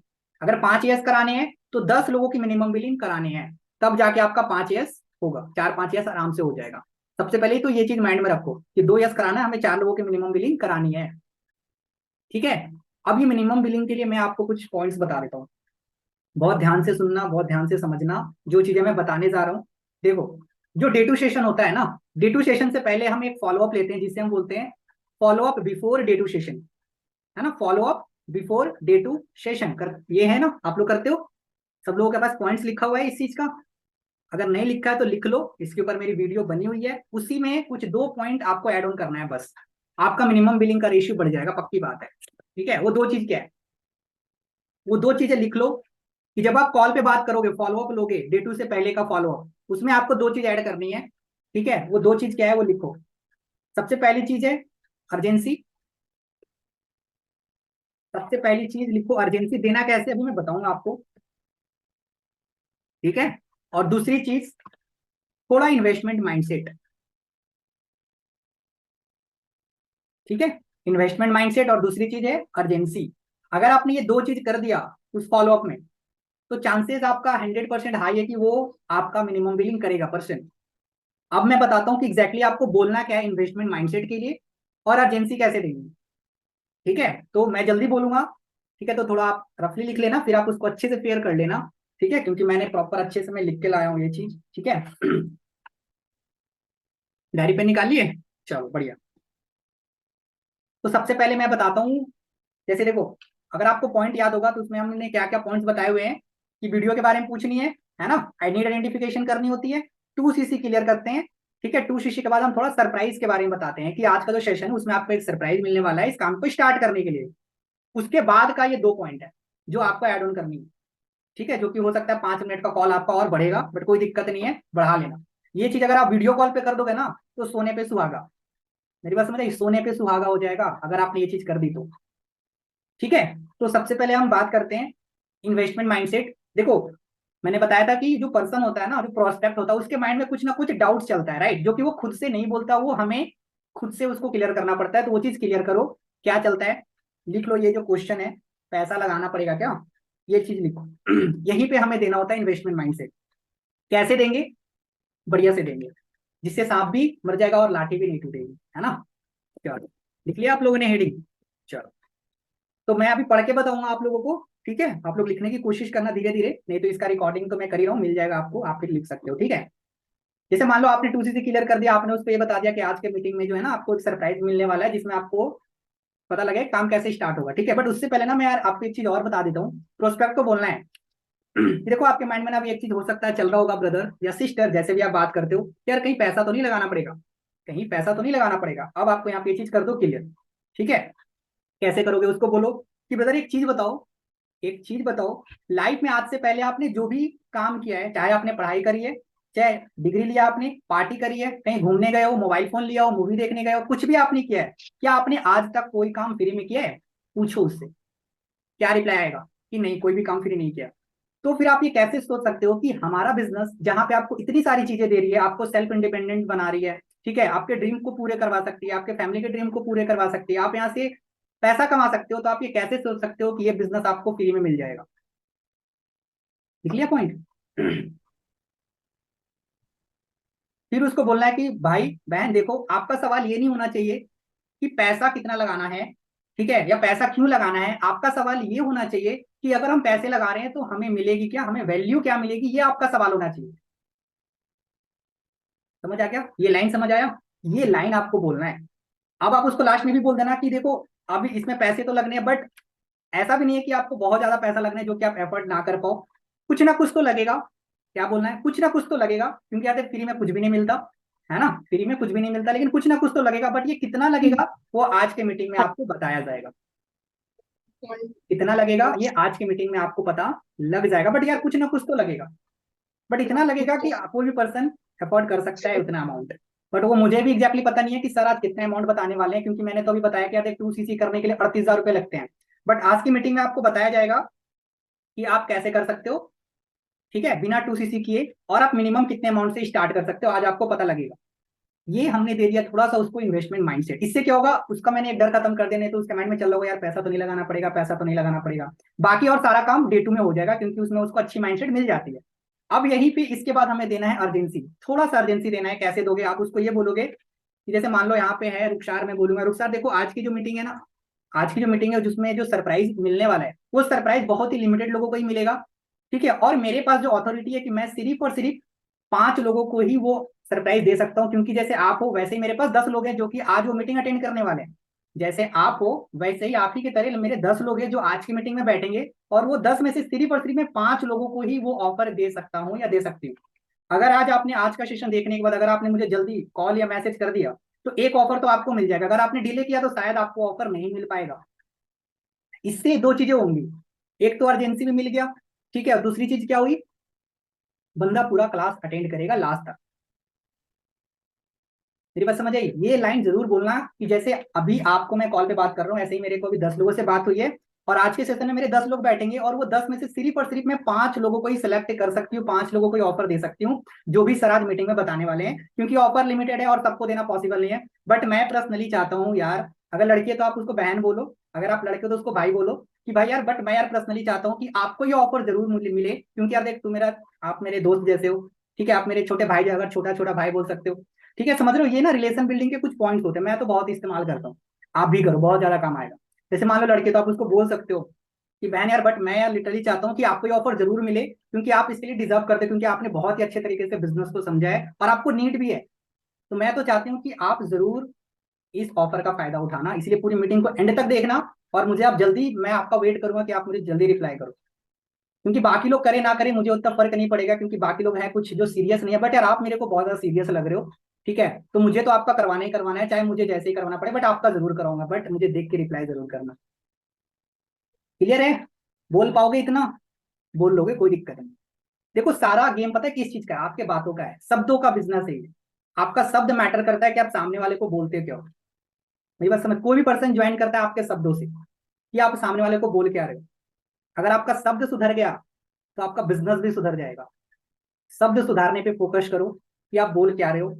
अगर 5 यश कराने हैं तो 10 लोगों की मिनिमम बिलिंग कराने हैं, तब जाके आपका 5 यश होगा। 4-5 यश आराम से हो जाएगा। सबसे पहले तो ये चीज माइंड में रखो कि 2 यश कराना है, हमें 4 लोगों की मिनिमम बिलिंग करानी है। ठीक है, अब ये मिनिमम बिलिंग के लिए मैं आपको कुछ पॉइंट्स बता देता हूँ। बहुत ध्यान से सुनना, बहुत ध्यान से समझना जो चीजें मैं बताने जा रहा हूँ। देखो, जो डे टू सेशन होता है ना, डे टू सेशन से पहले हम एक फॉलोअप लेते हैं जिसे हम बोलते हैं follow up before day two session, है ना। Follow up before day two session कर, ये है ना, आप लोग करते हो? सब लोगों के पास पॉइंट्स लिखा हुआ है इस चीज का? अगर नहीं लिखा है तो लिख लो, इसके ऊपर मेरी वीडियो बनी हुई है, उसी में कुछ 2 पॉइंट आपको ऐड ऑन करना है बस। आपका मिनिमम बिलिंग का रेशियो बढ़ जाएगा, पक्की बात है। ठीक है, वो 2 चीज क्या है? वो 2 चीजें लिख लो कि जब आप कॉल पे बात करोगे, फॉलोअप लोगे डे टू से पहले का फॉलोअप, उसमें आपको 2 चीज ऐड करनी है। ठीक है, वो 2 चीज क्या है वो लिखो। सबसे पहली चीज है अर्जेंसी। सबसे पहली चीज लिखो अर्जेंसी, देना कैसे अभी मैं बताऊंगा आपको। ठीक है, और दूसरी चीज थोड़ा इन्वेस्टमेंट माइंडसेट। ठीक है, इन्वेस्टमेंट माइंडसेट और दूसरी चीज है अर्जेंसी। अगर आपने ये 2 चीज कर दिया उस फॉलोअप में, तो चांसेस आपका 100% हाई है कि वो आपका मिनिमम बिलिंग करेगा पर्सन। अब मैं बताता हूँ कि एग्जैक्टली आपको बोलना क्या है इन्वेस्टमेंट माइंडसेट के लिए और अर्जेंसी कैसे देंगे। ठीक है, तो मैं जल्दी बोलूंगा। ठीक है, तो थोड़ा आप रफली लिख लेना, फिर आप उसको अच्छे से फेयर कर लेना। ठीक है, क्योंकि मैंने प्रॉपर अच्छे से मैं लिख के लाया हूँ ये चीज। ठीक है, डायरी पे निकालिए। चलो बढ़िया। तो सबसे पहले मैं बताता हूँ, जैसे देखो, अगर आपको पॉइंट याद होगा तो उसमें हमने क्या क्या पॉइंट्स बताए हुए हैं कि वीडियो के बारे में पूछनी है ना, आई नीड आइडेंटिफिकेशन करनी होती है, 2 CC क्लियर करते हैं। ठीक है, 2 CC के बाद हम थोड़ा सरप्राइज के बारे में बताते हैं कि आज का जो सेशन है उसमें आपको एक सरप्राइज मिलने वाला है इस काम को स्टार्ट करने के लिए। उसके बाद का ये 2 पॉइंट है जो आपको एड ऑन करनी है। ठीक है, जो कि हो सकता है 5 मिनट का कॉल आपका और बढ़ेगा, बट कोई दिक्कत नहीं है, बढ़ा लेना। ये चीज अगर आप वीडियो कॉल पे कर दोगे ना तो सोने पे सुहागा। मेरी बात समझ आई, सोने पे सुहागा हो जाएगा अगर आपने ये चीज कर दी तो। ठीक है, तो सबसे पहले हम बात करते हैं इन्वेस्टमेंट माइंडसेट। देखो, मैंने बताया था कि जो पर्सन होता है ना, जो प्रोस्पेक्ट होता है, उसके माइंड में कुछ ना कुछ डाउट चलता है, राइट, जो कि वो खुद से नहीं बोलता, वो हमें खुद से उसको क्लियर करना पड़ता है। तो वो चीज क्लियर करो, क्या चलता है। लिख लो, ये जो क्वेश्चन है, पैसा लगाना पड़ेगा क्या, ये चीज लिखो। यहीं पे हमें देना होता है इन्वेस्टमेंट माइंडसेट। कैसे देंगे, बढ़िया से देंगे, जिससे सांप भी मर जाएगा और लाठी भी नहीं टूटेगी, है ना। चलो, लिख लिया आप लोगों ने हेडिंग। चलो, तो मैं अभी पढ़ के बताऊंगा आप लोगों को। ठीक है, आप लोग लिखने की कोशिश करना धीरे धीरे, नहीं तो इसका रिकॉर्डिंग तो मैं कर ही रहा हूँ, मिल जाएगा आपको, आप फिर लिख सकते हो। ठीक है, जैसे मान लो आपने 2 CC क्लियर कर दिया, आपने उस पर ये बता दिया कि आज के मीटिंग में जो है ना आपको एक सरप्राइज मिलने वाला है जिसमें आपको पता लगे काम कैसे स्टार्ट होगा। ठीक है, बट उससे पहले ना मैं यार आपको एक चीज और बता देता हूँ, प्रोस्पेक्ट को बोलना है। कि देखो, आपके माइंड में ना अभी एक चीज हो सकता है चल रहा होगा, ब्रदर या सिस्टर, जैसे भी आप बात करते हो, यार कहीं पैसा तो नहीं लगाना पड़ेगा, कहीं पैसा तो नहीं लगाना पड़ेगा। अब आपको यहाँ पे ये चीज कर दो क्लियर। ठीक है, कैसे करोगे उसको बोलो कि ब्रदर एक चीज बताओ, एक चीज बताओ, लाइफ में आज से पहले आपने जो भी काम किया है, चाहे आपने पढ़ाई करी है, चाहे डिग्री लिया, आपने पार्टी करी है, कहीं घूमने गए हो, मोबाइल फोन लिया हो, मूवी देखने गए हो, कुछ भी आपने किया है, क्या आपने आज तक कोई काम फ्री में किया है, पूछो उससे। क्या रिप्लाई आएगा कि नहीं, कोई भी काम फ्री नहीं किया। तो फिर आप ये कैसे सोच सकते हो कि हमारा बिजनेस जहां पे आपको इतनी सारी चीजें दे रही है, आपको सेल्फ इंडिपेंडेंट बना रही है, ठीक है, आपके ड्रीम को पूरे करवा सकती है, आपके फैमिली के ड्रीम को पूरे करवा सकती है, आप यहाँ से पैसा कमा सकते हो, तो आप ये कैसे सोच सकते हो कि ये बिजनेस आपको फ्री में मिल जाएगा। लिख लिया पॉइंट। फिर उसको बोलना है कि भाई बहन देखो, आपका सवाल ये नहीं होना चाहिए कि पैसा कितना लगाना है, ठीक है, या पैसा क्यों लगाना है। आपका सवाल ये होना चाहिए कि अगर हम पैसे लगा रहे हैं तो हमें मिलेगी क्या, हमें वैल्यू क्या मिलेगी, ये आपका सवाल होना चाहिए। समझ आ गया, ये लाइन समझ आया, ये लाइन आपको बोलना है। अब आप उसको लास्ट में भी बोल देना कि देखो, अभी इसमें पैसे तो लगने हैं, बट ऐसा भी नहीं है कि आपको बहुत ज्यादा पैसा लगना है जो कि आप एफर्ट ना कर पाओ, कुछ ना कुछ तो लगेगा। क्या बोलना है, कुछ ना कुछ तो लगेगा, क्योंकि यार फ्री में कुछ भी नहीं मिलता, है ना, फ्री में कुछ भी नहीं मिलता, लेकिन कुछ ना कुछ तो लगेगा, बट ये कितना लगेगा वो आज के मीटिंग में आपको बताया जाएगा। कितना लगेगा ये आज की मीटिंग में आपको पता लग जाएगा, बट यार कुछ ना कुछ तो लगेगा, बट इतना लगेगा कि कोई भी पर्सन अफोर्ड कर सकता है उतना अमाउंट। बट वो मुझे भी एग्जैक्टली पता नहीं है कि सर आज कितने अमाउंट बताने वाले हैं, क्योंकि मैंने तो अभी बताया कि यार 2 CC करने के लिए 38,000 रुपये लगते हैं। बट आज की मीटिंग में आपको बताया जाएगा कि आप कैसे कर सकते हो, ठीक है, बिना 2 CC किए, और आप मिनिमम कितने अमाउंट से स्टार्ट कर सकते हो, आज आपको पता लगेगा। ये हमने दे दिया थोड़ा सा उसको इन्वेस्टमेंट माइंडसेट। इससे क्या होगा, उसका मैंने एक डर खत्म कर देने, तो उसके माइंड में चल रहा होगा यार पैसा तो नहीं लगाना पड़ेगा, पैसा तो नहीं लगाना पड़ेगा, बाकी और सारा काम डे 2 में हो जाएगा, क्योंकि उसमें उसको अच्छी माइंडसेट मिल जाती है। अब यहीं पे इसके बाद हमें देना है अर्जेंसी, थोड़ा सा अर्जेंसी देना है। कैसे दोगे, आप उसको ये बोलोगे कि जैसे मान लो यहाँ पे है रुखसार, मैं बोलूंगा रुखसार देखो, आज की जो मीटिंग है ना, आज की जो मीटिंग है जिसमें जो सरप्राइज मिलने वाला है, वो सरप्राइज बहुत ही लिमिटेड लोगों को ही मिलेगा। ठीक है, और मेरे पास जो अथॉरिटी है कि मैं सिर्फ और सिर्फ 5 लोगों को ही वो सरप्राइज दे सकता हूँ, क्योंकि जैसे आप हो वैसे ही मेरे पास 10 लोग हैं जो कि आज वो मीटिंग अटेंड करने वाले हैं। जैसे आप हो वैसे ही आप ही की तरह मेरे 10 लोग हैं जो आज की मीटिंग में बैठेंगे, और वो 10 में से सिर्फ और सिर्फ मैं 5 लोगों को ही वो ऑफर दे सकता हूँ या दे सकती हूँ। अगर आज आपने आज का सेशन देखने के बाद अगर आपने मुझे जल्दी कॉल या मैसेज कर दिया तो एक ऑफर तो आपको मिल जाएगा, अगर आपने डिले किया तो शायद आपको ऑफर नहीं मिल पाएगा। इससे 2 चीजें होंगी, एक तो अर्जेंसी में मिल गया, ठीक है, और दूसरी चीज क्या हुई, बंदा पूरा क्लास अटेंड करेगा लास्ट तक। मेरी बात समझ आई, ये लाइन जरूर बोलना कि जैसे अभी आपको मैं कॉल पे बात कर रहा हूँ, ऐसे ही मेरे को अभी 10 लोगों से बात हुई है, और आज के सेशन में मेरे 10 लोग बैठेंगे, और वो 10 में से सिर्फ और सिर्फ मैं 5 लोगों को ही सिलेक्ट कर सकती हूँ, 5 लोगों को ही ऑफर दे सकती हूँ, जो भी सर आज मीटिंग में बताने वाले हैं, क्योंकि ऑफर लिमिटेड है और सबको देना पॉसिबल नहीं है। बट मैं पर्सनली चाहता हूँ यार, अगर लड़की है तो आप उसको बहन बोलो, अगर आप लड़के हो तो उसको भाई बोलो, कि भाई यार बट मैं यार पर्सनली चाहता हूँ कि आपको ये ऑफर जरूर मिले, क्योंकि यार देख तू मेरा, आप मेरे दोस्त जैसे हो, ठीक है, आप मेरे छोटे भाई, अगर छोटा छोटा भाई बोल सकते हो, ठीक है, समझ रहे हो, ये ना रिलेशन बिल्डिंग के कुछ पॉइंट्स होते हैं, मैं तो बहुत इस्तेमाल करता हूँ, आप भी करो, बहुत ज्यादा काम आएगा। जैसे मान लो लड़के, तो आप उसको बोल सकते हो कि बहन यार बट मैं यार लिटरली चाहता हूँ कि आपको ये ऑफर जरूर मिले, क्योंकि आप इसके लिए डिजर्व करते हो, क्योंकि आपने बहुत ही अच्छे तरीके से बिजनेस को समझा है और आपको नीड भी है। तो मैं तो चाहती हूँ कि आप जरूर इस ऑफर का फायदा उठाना, इसलिए पूरी मीटिंग को एंड तक देखना, और मुझे आप जल्दी, मैं आपका वेट करूंगा कि आप मुझे जल्दी रिप्लाई करो, क्योंकि बाकी लोग करें ना करें मुझे उतना फर्क नहीं पड़ेगा, क्योंकि बाकी लोग हैं कुछ जो सीरियस नहीं है, बट यार आप मेरे को बहुत ज्यादा सीरियस लग रहे हो, ठीक है, तो मुझे तो आपका करवाना ही करवाना है, चाहे मुझे जैसे ही करवाना पड़े, बट आपका जरूर कराऊंगा, बट मुझे देख के रिप्लाई जरूर करना। क्लियर है? बोल पाओगे इतना? बोल लोगे, कोई दिक्कत नहीं। देखो सारा गेम पता है किस चीज का है? आपके बातों का है, शब्दों का बिजनेस है ये। आपका शब्द मैटर करता है कि आप सामने वाले को बोलते क्यों। मेरी बात समझ, कोई भी पर्सन ज्वाइन करता है आपके शब्दों से, कि आप सामने वाले को बोल क्या रहे हो। अगर आपका शब्द सुधर गया तो आपका बिजनेस भी सुधर जाएगा। शब्द सुधारने पे फोकस करो कि आप बोल क्या रहे हो।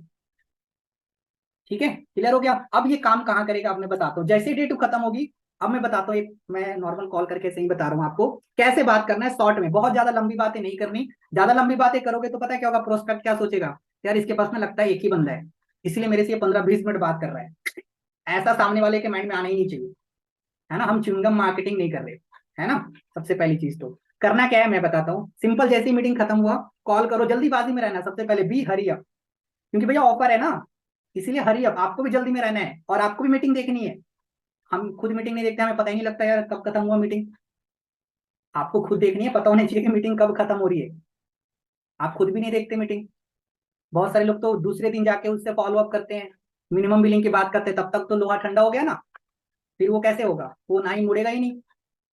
ठीक है, क्लियर हो गया? अब ये काम कहाँ करेगा, अब मैं बताता हूँ, जैसे डेट खत्म होगी, अब मैं बताता हूँ, एक मैं नॉर्मल कॉल करके सही बता रहा हूँ आपको कैसे बात करना है शॉर्ट में, बहुत ज्यादा लंबी बातें नहीं करनी। ज्यादा लंबी बातें करोगे तो पता है क्या होगा, प्रोस्पेक्ट क्या सोचेगा, यार इसके पास में लगता है एक ही बंदा है, इसलिए मेरे से ये 15-20 मिनट बात कर रहा है। ऐसा सामने वाले के माइंड में आना ही नहीं चाहिए, है ना, हम च्युइंगम मार्केटिंग नहीं कर रहे, है ना। सबसे पहली चीज तो करना क्या है मैं बताता हूँ, सिंपल, जैसे ही मीटिंग खत्म हुआ कॉल करो, जल्दीबाजी में रहना, सबसे पहले बी हरी अप, क्योंकि भैया ऑफर है ना, इसीलिए हरी अप, आपको भी जल्दी में रहना है और आपको भी मीटिंग देखनी है। हम खुद मीटिंग नहीं देखते, हमें पता ही नहीं लगता यार कब खत्म हुआ मीटिंग। आपको खुद देखनी है, पता होना चाहिए कि मीटिंग कब खत्म हो रही है। आप खुद भी नहीं देखते मीटिंग, बहुत सारे लोग तो दूसरे दिन जाके उससे फॉलो अप करते हैं, मिनिमम बिलिंग की बात करते हैं, तब तक तो लोहा ठंडा हो गया ना, फिर वो कैसे होगा, वो ना ही मुड़ेगा ही नहीं।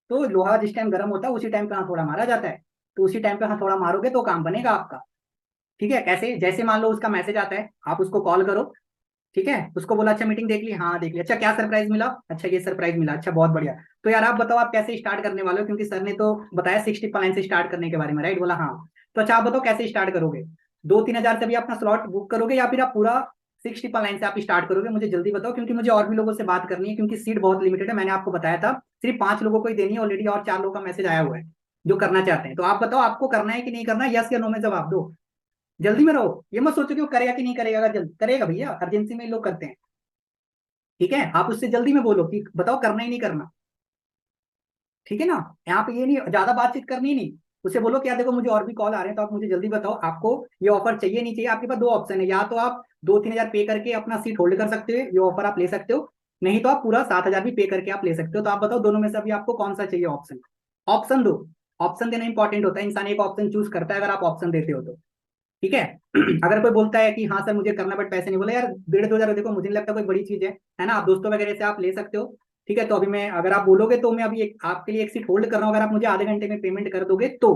तो लोहा जिस टाइम गर्म होता है उसी टाइम पे हथौड़ा मारा जाता है, तो उसी टाइम पे हथौड़ा मारोगे तो काम बनेगा आपका। ठीक है, कैसे, जैसे मान लो उसका मैसेज आता है, आप उसको कॉल करो, ठीक है, उसको बोला अच्छा मीटिंग देख ली, हाँ देख ली, अच्छा क्या सरप्राइज मिला, अच्छा ये सरप्राइज मिला, अच्छा बहुत बढ़िया। तो यार आप बताओ आप कैसे स्टार्ट करने वाले हो, क्योंकि सर ने तो बताया 60 प्लान से स्टार्ट करने के बारे में, राइट? बोला हाँ। तो अच्छा आप बताओ कैसे स्टार्ट करोगे, 2-3 हजार से भी अपना स्लॉट बुक करोगे, या फिर आप पूरा 60 लाइन से आप स्टार्ट करोगे, मुझे जल्दी बताओ, क्योंकि मुझे और भी लोगों से बात करनी है, क्योंकि सीट बहुत लिमिटेड है, मैंने आपको बताया था सिर्फ 5 लोगों को ही देनी है ऑलरेडी, और 4 लोगों का मैसेज आया हुआ है जो करना चाहते हैं। तो आप बताओ आपको करना है कि नहीं करना, यस या नो में जवाब दो, जल्दी में रहो, ये मत सोचो कि वो करेगा कि नहीं करेगा, अगर जल्दी करेगा भैया, अर्जेंसी में लोग करते हैं। ठीक है, आप उससे जल्दी में बोलो कि बताओ करना ही नहीं करना। ठीक है ना, यहाँ पे ये नहीं ज्यादा बातचीत करनी नहीं, उससे बोलो कि यार देखो मुझे और भी कॉल आ रहे हैं, तो आप मुझे जल्दी बताओ आपको ये ऑफर चाहिए नहीं चाहिए। आपके पास 2 ऑप्शन है, या तो आप 2-3 हजार पे करके अपना सीट होल्ड कर सकते हो, ये ऑफर आप ले सकते हो, नहीं तो आप पूरा 7 हजार भी पे करके आप ले सकते हो। तो आप बताओ दोनों में से अभी आपको कौन सा चाहिए ऑप्शन, ऑप्शन दो। ऑप्शन देना इंपॉर्टेंट होता है, इंसान एक ऑप्शन चूज करता है अगर आप ऑप्शन देते हो तो। ठीक है, अगर कोई बोलता है कि हाँ सर मुझे करना बट पैसे नहीं, बोला यार 1,500-2,000, देखो मुझे नहीं लगता कोई बड़ी चीज है ना, आप दोस्तों वगैरह से आप ले सकते हो। ठीक है, तो अभी मैं, अगर आप बोलोगे तो मैं अभी आपके लिए एक सीट होल्ड कर रहा हूँ, अगर आप मुझे आधे घंटे में पेमेंट कर दोगे तो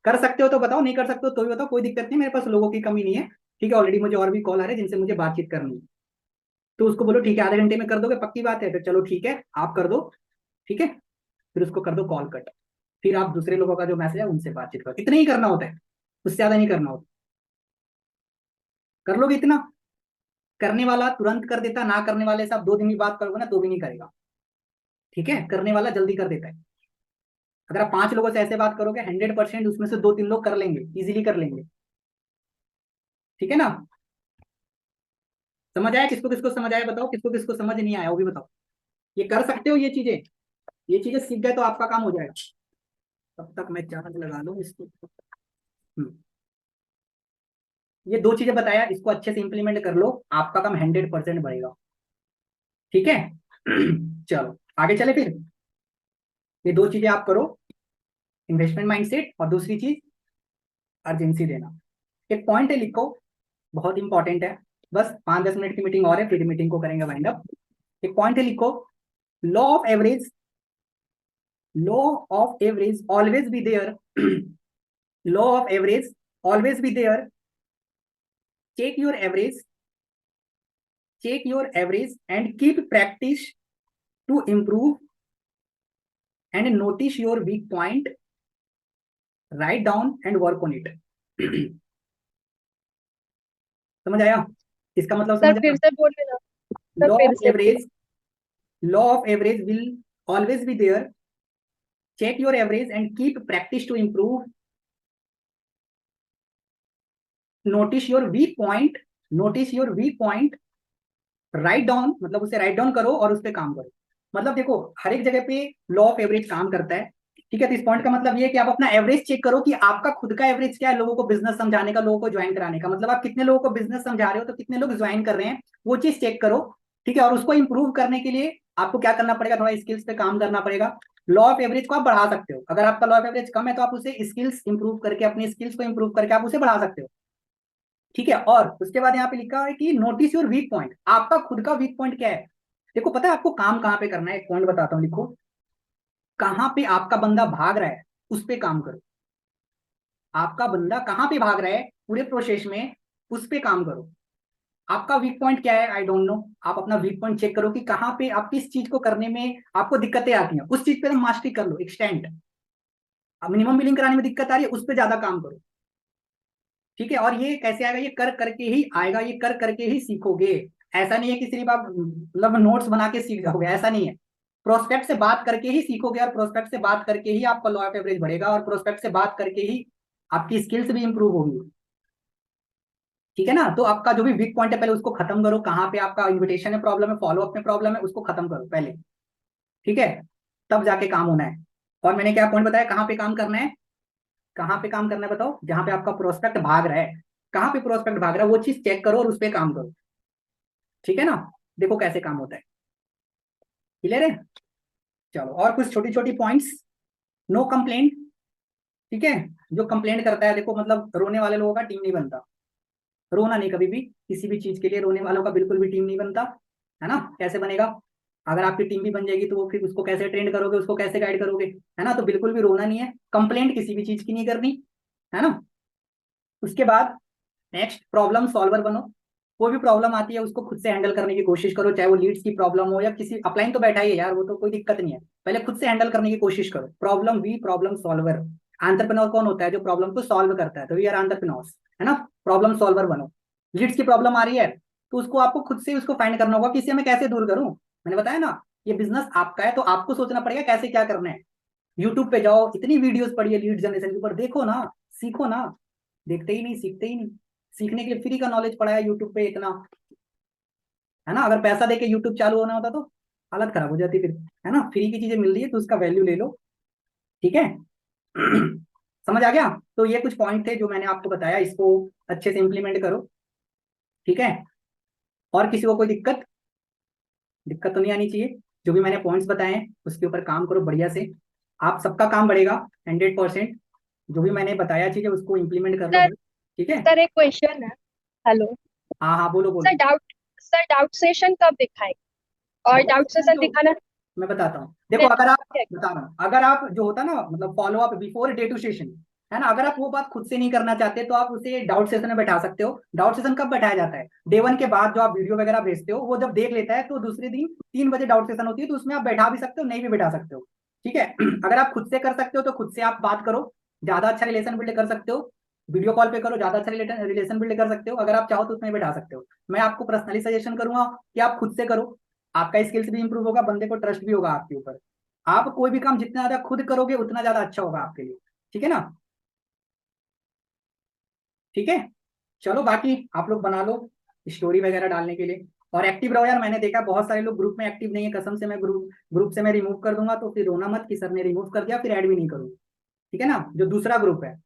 कर सकते हो, तो बताओ, नहीं कर सकते हो तो भी बताओ, कोई दिक्कत नहीं, मेरे पास लोगों की कमी नहीं है। ठीक है, ऑलरेडी मुझे और भी कॉल आ रहे हैं जिनसे मुझे बातचीत करनी है। तो उसको बोलो ठीक है आधे घंटे में कर दोगे, पक्की बात है, तो चलो ठीक है आप कर दो। ठीक है, फिर उसको कर दो कॉल कट, फिर आप दूसरे लोगों का जो मैसेज है उनसे बातचीत करो, इतना ही करना होता है, उससे ज्यादा नहीं करना होता। कर लोगे इतना? करने वाला तुरंत कर देता, ना करने वाले से आप 2 दिन भी बात करोगे ना तो भी नहीं करेगा। ठीक है, करने वाला जल्दी कर देता है। अगर आप 5 लोगों से ऐसे बात करोगे 100% उसमें से 2-3 लोग कर लेंगे, इजीली कर लेंगे। ठीक है ना, समझ आया? किसको किसको समझ आया बताओ, किसको किसको समझ नहीं आया वो भी बताओ। ये कर सकते हो ये चीजें सीख गए तो आपका काम हो जाएगा। तब तक मैं चार्ज लगा लूँ इसको। हम्म, ये 2 चीजें बताया, इसको अच्छे से इंप्लीमेंट कर लो, आपका काम 100% बढ़ेगा। ठीक है, चलो आगे चले फिर। ये 2 चीजें आप करो, इन्वेस्टमेंट माइंडसेट, और दूसरी चीज अर्जेंसी देना। एक पॉइंट है लिखो, बहुत इंपॉर्टेंट है, बस 5-10 मिनट की मीटिंग और है फिर मीटिंग को करेंगे वाइंड अप। एक पॉइंट है लिखो, law of average, law of average always be there, law of average always be there, check your average, check your average and keep practice to improve and notice your weak point, write down and work on it. समझ आया? इसका मतलब sir समझ फिर आया? से बोलिए ना। सर लॉ फिर ऑफ से। Average, law of average will always be there, check your average and keep practice to improve, notice your weak point, notice your weak point, write down, मतलब उसे राइट डाउन करो और उस पर काम करो। मतलब देखो हर एक जगह पे लॉ ऑफ एवरेज काम करता है, ठीक है। तो इस पॉइंट का मतलब ये है कि आप अपना एवरेज चेक करो कि आपका खुद का एवरेज क्या है लोगों को बिजनेस समझाने का, लोगों को ज्वाइन कराने का। मतलब आप कितने लोगों को बिजनेस समझा रहे हो, तो कितने लोग ज्वाइन कर रहे हैं, वो चीज चेक करो, ठीक है। और उसको इंप्रूव करने के लिए आपको क्या करना पड़ेगा, थोड़ा स्किल्स पे काम करना पड़ेगा। लॉ ऑफ एवरेज को आप बढ़ा सकते हो, अगर आपका लॉ ऑफ एवरेज कम है तो आप उसे स्किल्स इंप्रूव करके, अपनी स्किल्स को इंप्रूव करके आप उसे बढ़ा सकते हो, ठीक है। और उसके बाद यहाँ पे लिखा है कि नोटिस योर वीक पॉइंट, आपका खुद का वीक पॉइंट क्या है। देखो पता है आपको काम कहाँ पे करना है, एक पॉइंट बताता हूँ, लिखो कहाँ पे आपका बंदा भाग रहा है उस पे काम करो। आपका बंदा कहाँ पे भाग रहा है पूरे प्रोसेस में, उस पे काम करो। आपका वीक पॉइंट क्या है, आई डोंट नो, आप अपना वीक पॉइंट चेक करो कि कहाँ पे आप किस चीज को करने में आपको दिक्कतें आती हैं, उस चीज पे तुम मास्टरी कर लो, एक्सटेंट। अब मिनिमम बिलिंग कराने में दिक्कत आ रही है, उस पर ज्यादा काम करो, ठीक है। और ये कैसे आएगा, ये कर करके ही आएगा, ये कर करके ही सीखोगे। ऐसा नहीं है कि सिर्फ आप मतलब नोट्स बना के सीख जाओगे, ऐसा नहीं है। प्रोस्पेक्ट से बात करके ही सीखोगे, और प्रोस्पेक्ट से बात करके ही आपका लॉ ऑफ एवरेज बढ़ेगा, और प्रोस्पेक्ट से बात करके ही आपकी स्किल्स भी इंप्रूव होगी, ठीक है ना। तो आपका जो भी वीक पॉइंट है पहले उसको खत्म करो, कहाँ पे आपका इन्विटेशन में प्रॉब्लम है, फॉलोअप में प्रॉब्लम है, उसको खत्म करो पहले, ठीक है। तब जाके काम होना है। और मैंने क्या पॉइंट बताया, कहाँ पे काम करना है, कहाँ पे काम करना है बताओ, जहां पे आपका प्रोस्पेक्ट भाग रहा है, कहाँ पे प्रोस्पेक्ट भाग रहा है वो चीज चेक करो और उस पर काम करो, ठीक है ना। देखो कैसे काम होता है, क्लियर है। चलो और कुछ छोटी छोटी पॉइंट्स, नो कंप्लेंट, ठीक है। जो कंप्लेंट करता है, देखो मतलब रोने वाले लोगों का टीम नहीं बनता, रोना नहीं कभी भी, किसी भी चीज के लिए रोने वालों का बिल्कुल भी टीम नहीं बनता, है ना। कैसे बनेगा, अगर आपकी टीम भी बन जाएगी तो वो फिर उसको कैसे ट्रेंड करोगे, उसको कैसे गाइड करोगे, है ना। तो बिल्कुल भी रोना नहीं है, कंप्लेंट किसी भी चीज की नहीं करनी, है ना। उसके बाद नेक्स्ट प्रॉब्लम सॉल्वर बनो, कोई भी प्रॉब्लम आती है उसको खुद से हैंडल करने की कोशिश करो, चाहे वो लीड्स की प्रॉब्लम हो या किसी अपलाइन, तो बैठा ही है यार, वो तो कोई दिक्कत नहीं है, पहले खुद से हैंडल करने की कोशिश करो। Problem we problem solver, entrepreneur कौन होता है, जो प्रॉब्लम को सॉल्व करता है, तो वी आर एंटरप्रेन्योर्स, है ना। प्रॉब्लम सॉल्वर बनो। लीड्स की प्रॉब्लम आ रही है तो उसको आपको खुद से उसको फाइंड करना होगा कि इसे मैं कैसे दूर करूं। मैंने बताया ना, ये बिजनेस आपका है तो आपको सोचना पड़ेगा कैसे क्या करना है। यूट्यूब पे जाओ, इतनी वीडियोस पड़ी है लीड जनरेशन के ऊपर, देखो ना, सीखो ना। देखते ही नहीं, सीखते ही नहीं। सीखने के लिए फ्री का नॉलेज पड़ा है यूट्यूब पे इतना, है ना। अगर पैसा देके यूट्यूब चालू होना होता तो हालत खराब हो जाती फिर, है ना। फ्री की चीजें मिल रही है तो उसका वैल्यू ले लो, ठीक है। समझ आ गया। तो ये कुछ पॉइंट थे जो मैंने आपको बताया, इसको अच्छे से इंप्लीमेंट करो, ठीक है। और किसी को कोई दिक्कत, दिक्कत तो नहीं आनी चाहिए। जो भी मैंने पॉइंट्स बताए हैं उसके ऊपर काम करो बढ़िया से, आप सबका काम बढ़ेगा 100%। जो भी मैंने बताया चीजें उसको इम्प्लीमेंट कर लो सर बस, ठीक है। सर एक क्वेश्चन है। हेलो हाँ हाँ, बोलो बोलो। सर डाउट सेशन कब दिखाएंगे? और डाउट डाउट सेशन सेशन तो दिखाना मैं बताता हूँ, देखो मेरे अगर आप, को है। बता रहा हूँ, अगर आप जो होता है ना मतलब follow up before day two session, है ना, अगर आप वो बात खुद से नहीं करना चाहते तो आप उसे डाउट सेशन में बैठा सकते हो। डाउट सेशन कब बैठाया जाता है, डे 1 के बाद जो आप वीडियो वगैरह भेजते हो वो जब देख लेता है तो दूसरे दिन 3 बजे डाउट सेशन होती है, तो उसमें आप बैठा भी सकते हो, नहीं भी बैठा सकते हो, ठीक है। अगर आप खुद से कर सकते हो तो खुद से आप बात करो, ज्यादा अच्छा रिलेशन बिल्ड कर सकते हो। वीडियो कॉल पे करो, ज्यादा अच्छा रिलेशन बिल्ड कर सकते हो। अगर आप चाहो तो उसमें बैठा सकते हो। मैं आपको पर्सनली सजेशन करूंगा कि आप खुद से करो, आपका स्किल्स भी इंप्रूव होगा, बंदे को ट्रस्ट भी होगा आपके ऊपर। आप कोई भी काम जितना ज्यादा खुद करोगे उतना ज्यादा अच्छा होगा आपके लिए, ठीक है ना। ठीक है, चलो बाकी आप लोग बना लो स्टोरी वगैरह डालने के लिए, और एक्टिव रहो यार। मैंने देखा बहुत सारे लोग ग्रुप में एक्टिव नहीं है, कसम से मैं ग्रुप ग्रुप से मैं रिमूव कर दूंगा तो फिर रोना मत कि सर ने रिमूव कर दिया, फिर ऐड भी नहीं करूँ, ठीक है ना। जो दूसरा ग्रुप है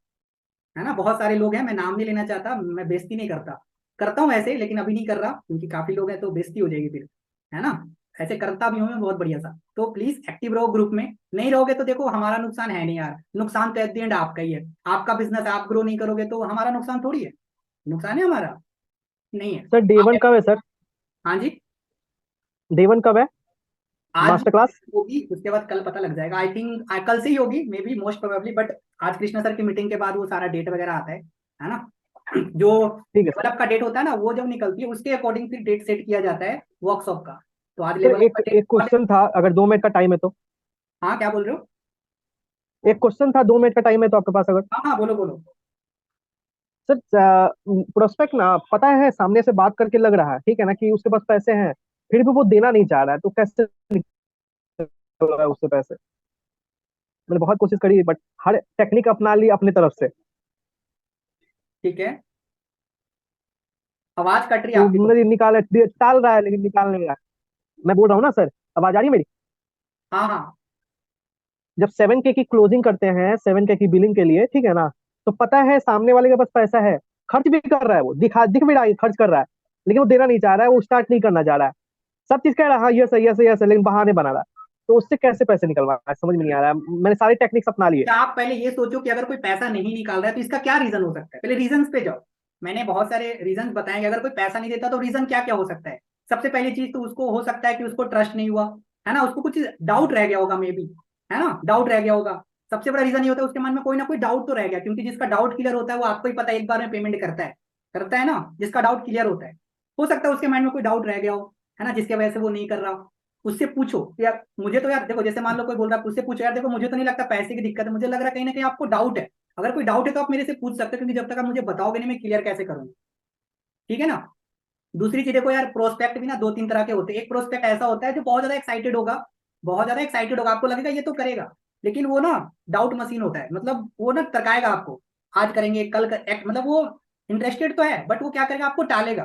ना, बहुत सारे लोग हैं, मैं नाम नहीं लेना चाहता, मैं बेइज्जती नहीं करता, करता हूँ ऐसे लेकिन अभी नहीं कर रहा क्योंकि काफी लोग हैं तो बेइज्जती हो जाएगी फिर, है ना। ऐसे करता भी हूँ मैं बहुत बढ़िया सा। तो प्लीज एक्टिव रहो ग्रुप में, नहीं रहोगे तो देखो हमारा नुकसान है नहीं यार, नुकसान तो एट द एंड आपका ही है। आपका बिजनेस, आप ग्रो नहीं करोगे तो हमारा नुकसान थोड़ी है, नुकसान है हमारा, नहीं है। सर डे वन कब है सर? हाँ जी, डे वन कब है? आज मास्टर क्लास? होगी, उसके बाद कल पता लग जाएगा, आई थिंक कल से ही होगी may be, most probably. But आज कृष्णा सर की मीटिंग के बाद वो सारा डेट वगैरह आता है ना। जो ठीक है सर। डेवलप का डेट होता है ना, वो जब निकलती है उसके अकॉर्डिंग फिर डेट सेट किया जाता है वर्कशॉप का। तो आज सर लेवल एक का एक डेट। क्वेश्चन था, अगर 2 मिनट का टाइम है तो। हाँ क्या बोल रहे हो। एक क्वेश्चन था, 2 मिनट का टाइम है तो आपके पास, अगर। हाँ हाँ, बोलो बोलो। सर प्रोस्पेक्ट ना पता है, सामने से बात करके लग रहा है, ठीक है ना, कि उसके पास पैसे हैं, फिर भी वो देना नहीं चाह रहा है, तो कैसे निकल रहा है उससे पैसे? मैंने बहुत कोशिश करी बट हर टेक्निक अपना ली अपने तरफ से। ठीक है, आवाज कट रही है तो आपकी मुझे टाल रहा है लेकिन निकाल नहीं रहा है। मैं बोल रहा हूँ ना सर, आवाज आ रही है मेरी? हाँ हाँ। जब 7K की क्लोजिंग करते हैं, 7K की बिलिंग के लिए, ठीक है ना, तो पता है सामने वाले के पास पैसा है, खर्च भी कर रहा है, वो दिख भी रहा है खर्च कर रहा है, लेकिन वो देना नहीं चाह रहा है, वो स्टार्ट नहीं करना चाह रहा है। सब चीज कह रहा है हाँ यस है यस है यस है, लेकिन बहाने बना रहा है। तो उससे कैसे पैसे निकलवा रहा है समझ में नहीं आ रहा है। मैंने सारी टेक्निक्स अपना लिए। क्या आप पहले ये सोचो कि अगर कोई पैसा नहीं निकाल रहा है तो इसका क्या रीजन हो सकता है, पहले रीजंस पे जाओ। मैंने बहुत सारे रीजंस बताए कि अगर कोई पैसा नहीं देता तो रीजन क्या क्या हो सकता है। सबसे पहली चीज तो उसको हो सकता है कि उसको ट्रस्ट नहीं हुआ, है ना, उसको कुछ डाउट रह गया होगा मे बी, है ना, डाउट रह गया होगा। सबसे बड़ा रीजन ये होता है उसके मन में कोई ना कोई डाउट तो रह गया, क्योंकि जिसका डाउट क्लियर होता है वो आपको ही पता है एक बार में पेमेंट करता है ना, जिसका डाउट क्लियर होता है। हो सकता है उसके माइंड में कोई डाउट रह गया हो, है ना, जिसकी वजह से वो नहीं कर रहा हो। उससे पूछो कि यार मुझे तो, यार देखो जैसे मान लो कोई बोल रहा है, उससे पूछो यार देखो मुझे तो नहीं लगता पैसे की दिक्कत है, मुझे लग रहा है कहीं ना कहीं आपको डाउट है। अगर कोई डाउट है तो आप मेरे से पूछ सकते हो, क्योंकि जब तक आप मुझे बताओगे नहीं मैं क्लियर कैसे करूंगा। ठीक है ना। दूसरी चीज देखो यार, प्रोस्पेक्ट भी ना दो तीन तरह के होते हैं। एक प्रोस्पेक्ट ऐसा होता है जो बहुत ज्यादा एक्साइटेड होगा, बहुत ज्यादा एक्साइटेड होगा, आपको लगेगा ये तो करेगा, लेकिन वो ना डाउट मशीन होता है, मतलब वो ना तरकाएगा आपको, आज करेंगे कल मतलब वो इंटरेस्टेड तो है बट वो क्या करेगा, आपको टालेगा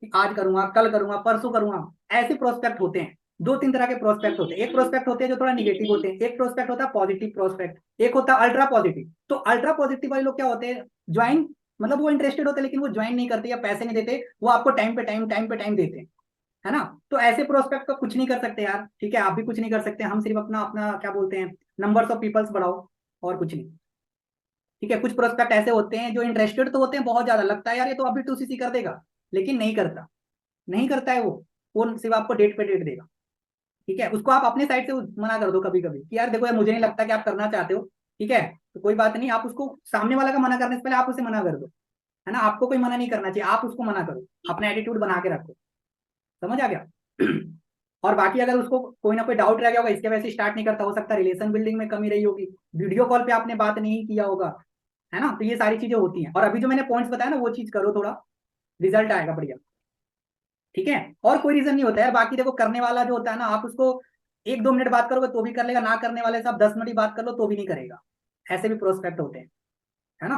कि आज करूंगा कल करूंगा परसों करूंगा। ऐसे प्रोस्पेक्ट होते हैं। दो तीन तरह के प्रोस्पेक्ट होते हैं। एक प्रोस्पेक्ट होते हैं जो थोड़ा निगेटिव होते हैं, एक प्रोस्पेक्ट होता है पॉजिटिव प्रोस्पेक्ट, एक होता है अल्ट्रा पॉजिटिव। तो अल्ट्रा पॉजिटिव वाले लोग क्या होते हैं, ज्वाइन, मतलब वो इंटरेस्टेड होते हैं लेकिन वो ज्वाइन नहीं करते या पैसे नहीं देते, वो आपको टाइम पे टाइम देते हैं, है ना। तो ऐसे प्रोस्पेक्ट का कुछ नहीं कर सकते यार, ठीक है, आप भी कुछ नहीं कर सकते, हम सिर्फ अपना अपना क्या बोलते हैं, नंबर्स ऑफ पीपल्स बढ़ाओ और कुछ नहीं। ठीक है, कुछ प्रोस्पेक्ट ऐसे होते हैं जो इंटरेस्टेड तो होते हैं बहुत ज्यादा, लगता है यार ये तो अभी 2CC कर देगा, लेकिन नहीं करता, नहीं करता है वो सिर्फ आपको डेट पे डेट देगा। ठीक है, उसको आप अपने साइड से मना कर दो कभी कभी कि यार देखो यार मुझे नहीं लगता कि आप करना चाहते हो। ठीक है, तो कोई बात नहीं, आप उसको सामने वाला का मना करने से पहले आप उसे मना कर दो, है ना, आपको कोई मना नहीं करना चाहिए, आप उसको मना करो, अपना एटीट्यूड बना के रखो। समझ आ गया। और बाकी अगर उसको कोई ना कोई डाउट रह गया होगा इसके वजह से स्टार्ट नहीं करता, हो सकता है रिलेशन बिल्डिंग में कमी रही होगी, वीडियो कॉल पे आपने बात नहीं किया होगा, है ना, तो ये सारी चीजें होती हैं। और अभी जो मैंने पॉइंट्स बताया ना वो चीज करो, थोड़ा रिजल्ट आएगा बढ़िया। ठीक है, और कोई रीजन नहीं होता है। बाकी देखो करने वाला जो होता है ना, आप उसको 1-2 मिनट बात करोगे तो भी कर लेगा, ना करने वाले से आप 10 मिनट ही बात कर लो तो भी नहीं करेगा। ऐसे भी प्रोस्पेक्ट होते हैं, है ना।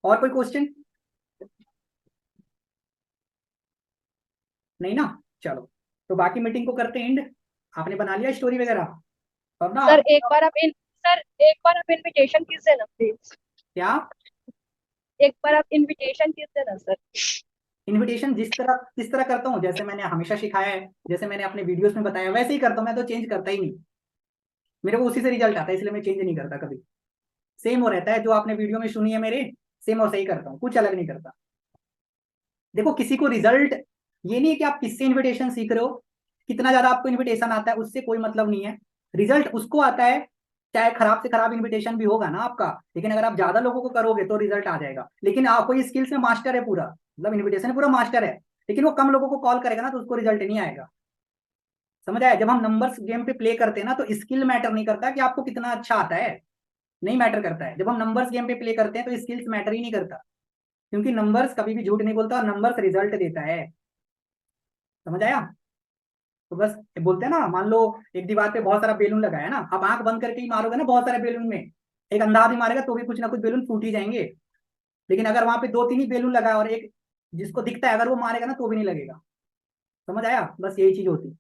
और कोई क्वेश्चन? नहीं ना, चलो, तो बाकी मीटिंग को करते हैं एंड। आपने बना लिया स्टोरी वगैरह और ना सर आप एक बार आप इनविटेशन किस देना प्लीज। क्या, एक बार आप इनविटेशन किस देना सर। इनविटेशन जिस तरह करता हूँ, जैसे मैंने हमेशा सिखाया है, जैसे मैंने अपने वीडियोस में बताया वैसे ही करता हूँ, मैं तो चेंज करता ही नहीं। मेरे को उसी से रिजल्ट आता है इसलिए मैं चेंज नहीं करता कभी। सेम हो रहता है जो आपने वीडियो में सुनी है मेरे, सेम और सही करता हूँ, कुछ अलग नहीं करता। देखो किसी को रिजल्ट, ये नहीं है कि आप किससे इनविटेशन सीख रहे हो, कितना ज्यादा आपको इनविटेशन आता है उससे कोई मतलब नहीं है। रिजल्ट उसको आता है चाहे खराब से खराब इनविटेशन भी होगा ना आपका, लेकिन अगर आप ज्यादा लोगों को करोगे तो रिजल्ट आ जाएगा। लेकिन आपको ये स्किल्स में मास्टर है पूरा, मतलब इनविटेशन में पूरा मास्टर है, लेकिन वो कम लोगों को कॉल करेगा ना तो उसको रिजल्ट नहीं आएगा। समझ आया। जब हम नंबर्स गेम पे प्ले करते हैं ना तो स्किल मैटर नहीं करता कि आपको कितना अच्छा आता है, नहीं मैटर करता है। जब हम नंबर्स गेम पे प्ले करते हैं तो स्किल्स मैटर ही नहीं करता, क्योंकि नंबर्स कभी भी झूठ नहीं बोलता और नंबर्स रिजल्ट देता है। समझ आया। तो बस बोलते हैं ना, मान लो एक दीवार पे बहुत सारा बेलून लगा है ना, आप आंख बंद करके ही मारोगे ना बहुत सारे बेलून में, एक अंधा आदमी मारेगा तो भी कुछ ना कुछ बेलून फूट ही जाएंगे। लेकिन अगर वहां पे 2-3 ही बेलून लगा है और एक जिसको दिखता है अगर वो मारेगा ना तो भी नहीं लगेगा। समझ आया, बस यही चीज होती।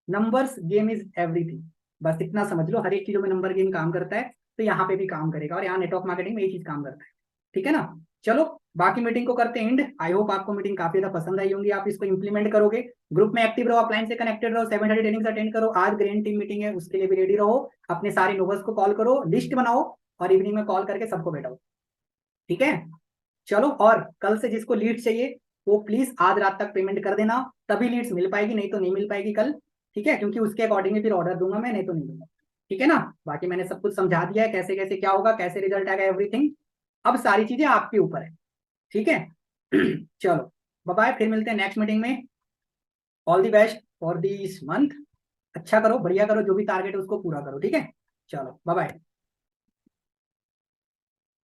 नंबर्स गेम इज एवरीथिंग, बस इतना समझ लो, हर एक चीजों में नंबर गेम काम करता है, तो यहाँ पे भी काम करेगा और यहाँ नेटवर्क मार्केटिंग में ये चीज काम करता है। ठीक है ना। चलो बाकी मीटिंग को करते हैं एंड। आई होप आपको मीटिंग काफी ज्यादा पसंद आई होंगी, आप इसको इंप्लीमेंट करोगे, ग्रुप में एक्टिव रहो, अपलाइन से कनेक्टेड रहो, 7:30 ट्रेनिंग्स अटेंड करो। आज ग्रैंड टीम मीटिंग है उसके लिए भी रेडी रहो, अपने सारे नोबर्स को कॉल करो, लिस्ट बनाओ और इवनिंग में कॉल करके सबको बैठाओ। ठीक है, चलो। और कल से जिसको लीड चाहिए वो प्लीज आज रात तक पेमेंट कर देना, तभी लीड्स मिल पाएगी, नहीं तो नहीं मिल पाएगी कल। ठीक है, क्योंकि उसके अकॉर्डिंग फिर ऑर्डर दूंगा मैं, नहीं तो नहीं दूंगा। ठीक है ना। बाकी मैंने सब कुछ समझा दिया है कैसे कैसे क्या होगा, कैसे रिजल्ट आएगा, एवरीथिंग। अब सारी चीजें आपके ऊपर है। ठीक है। चलो बाय बाय, फिर मिलते हैं नेक्स्ट मीटिंग में। All the best for this month. अच्छा करो, बढ़िया करो, जो भी टारगेट है उसको पूरा करो। ठीक है, चलो बाय बाय।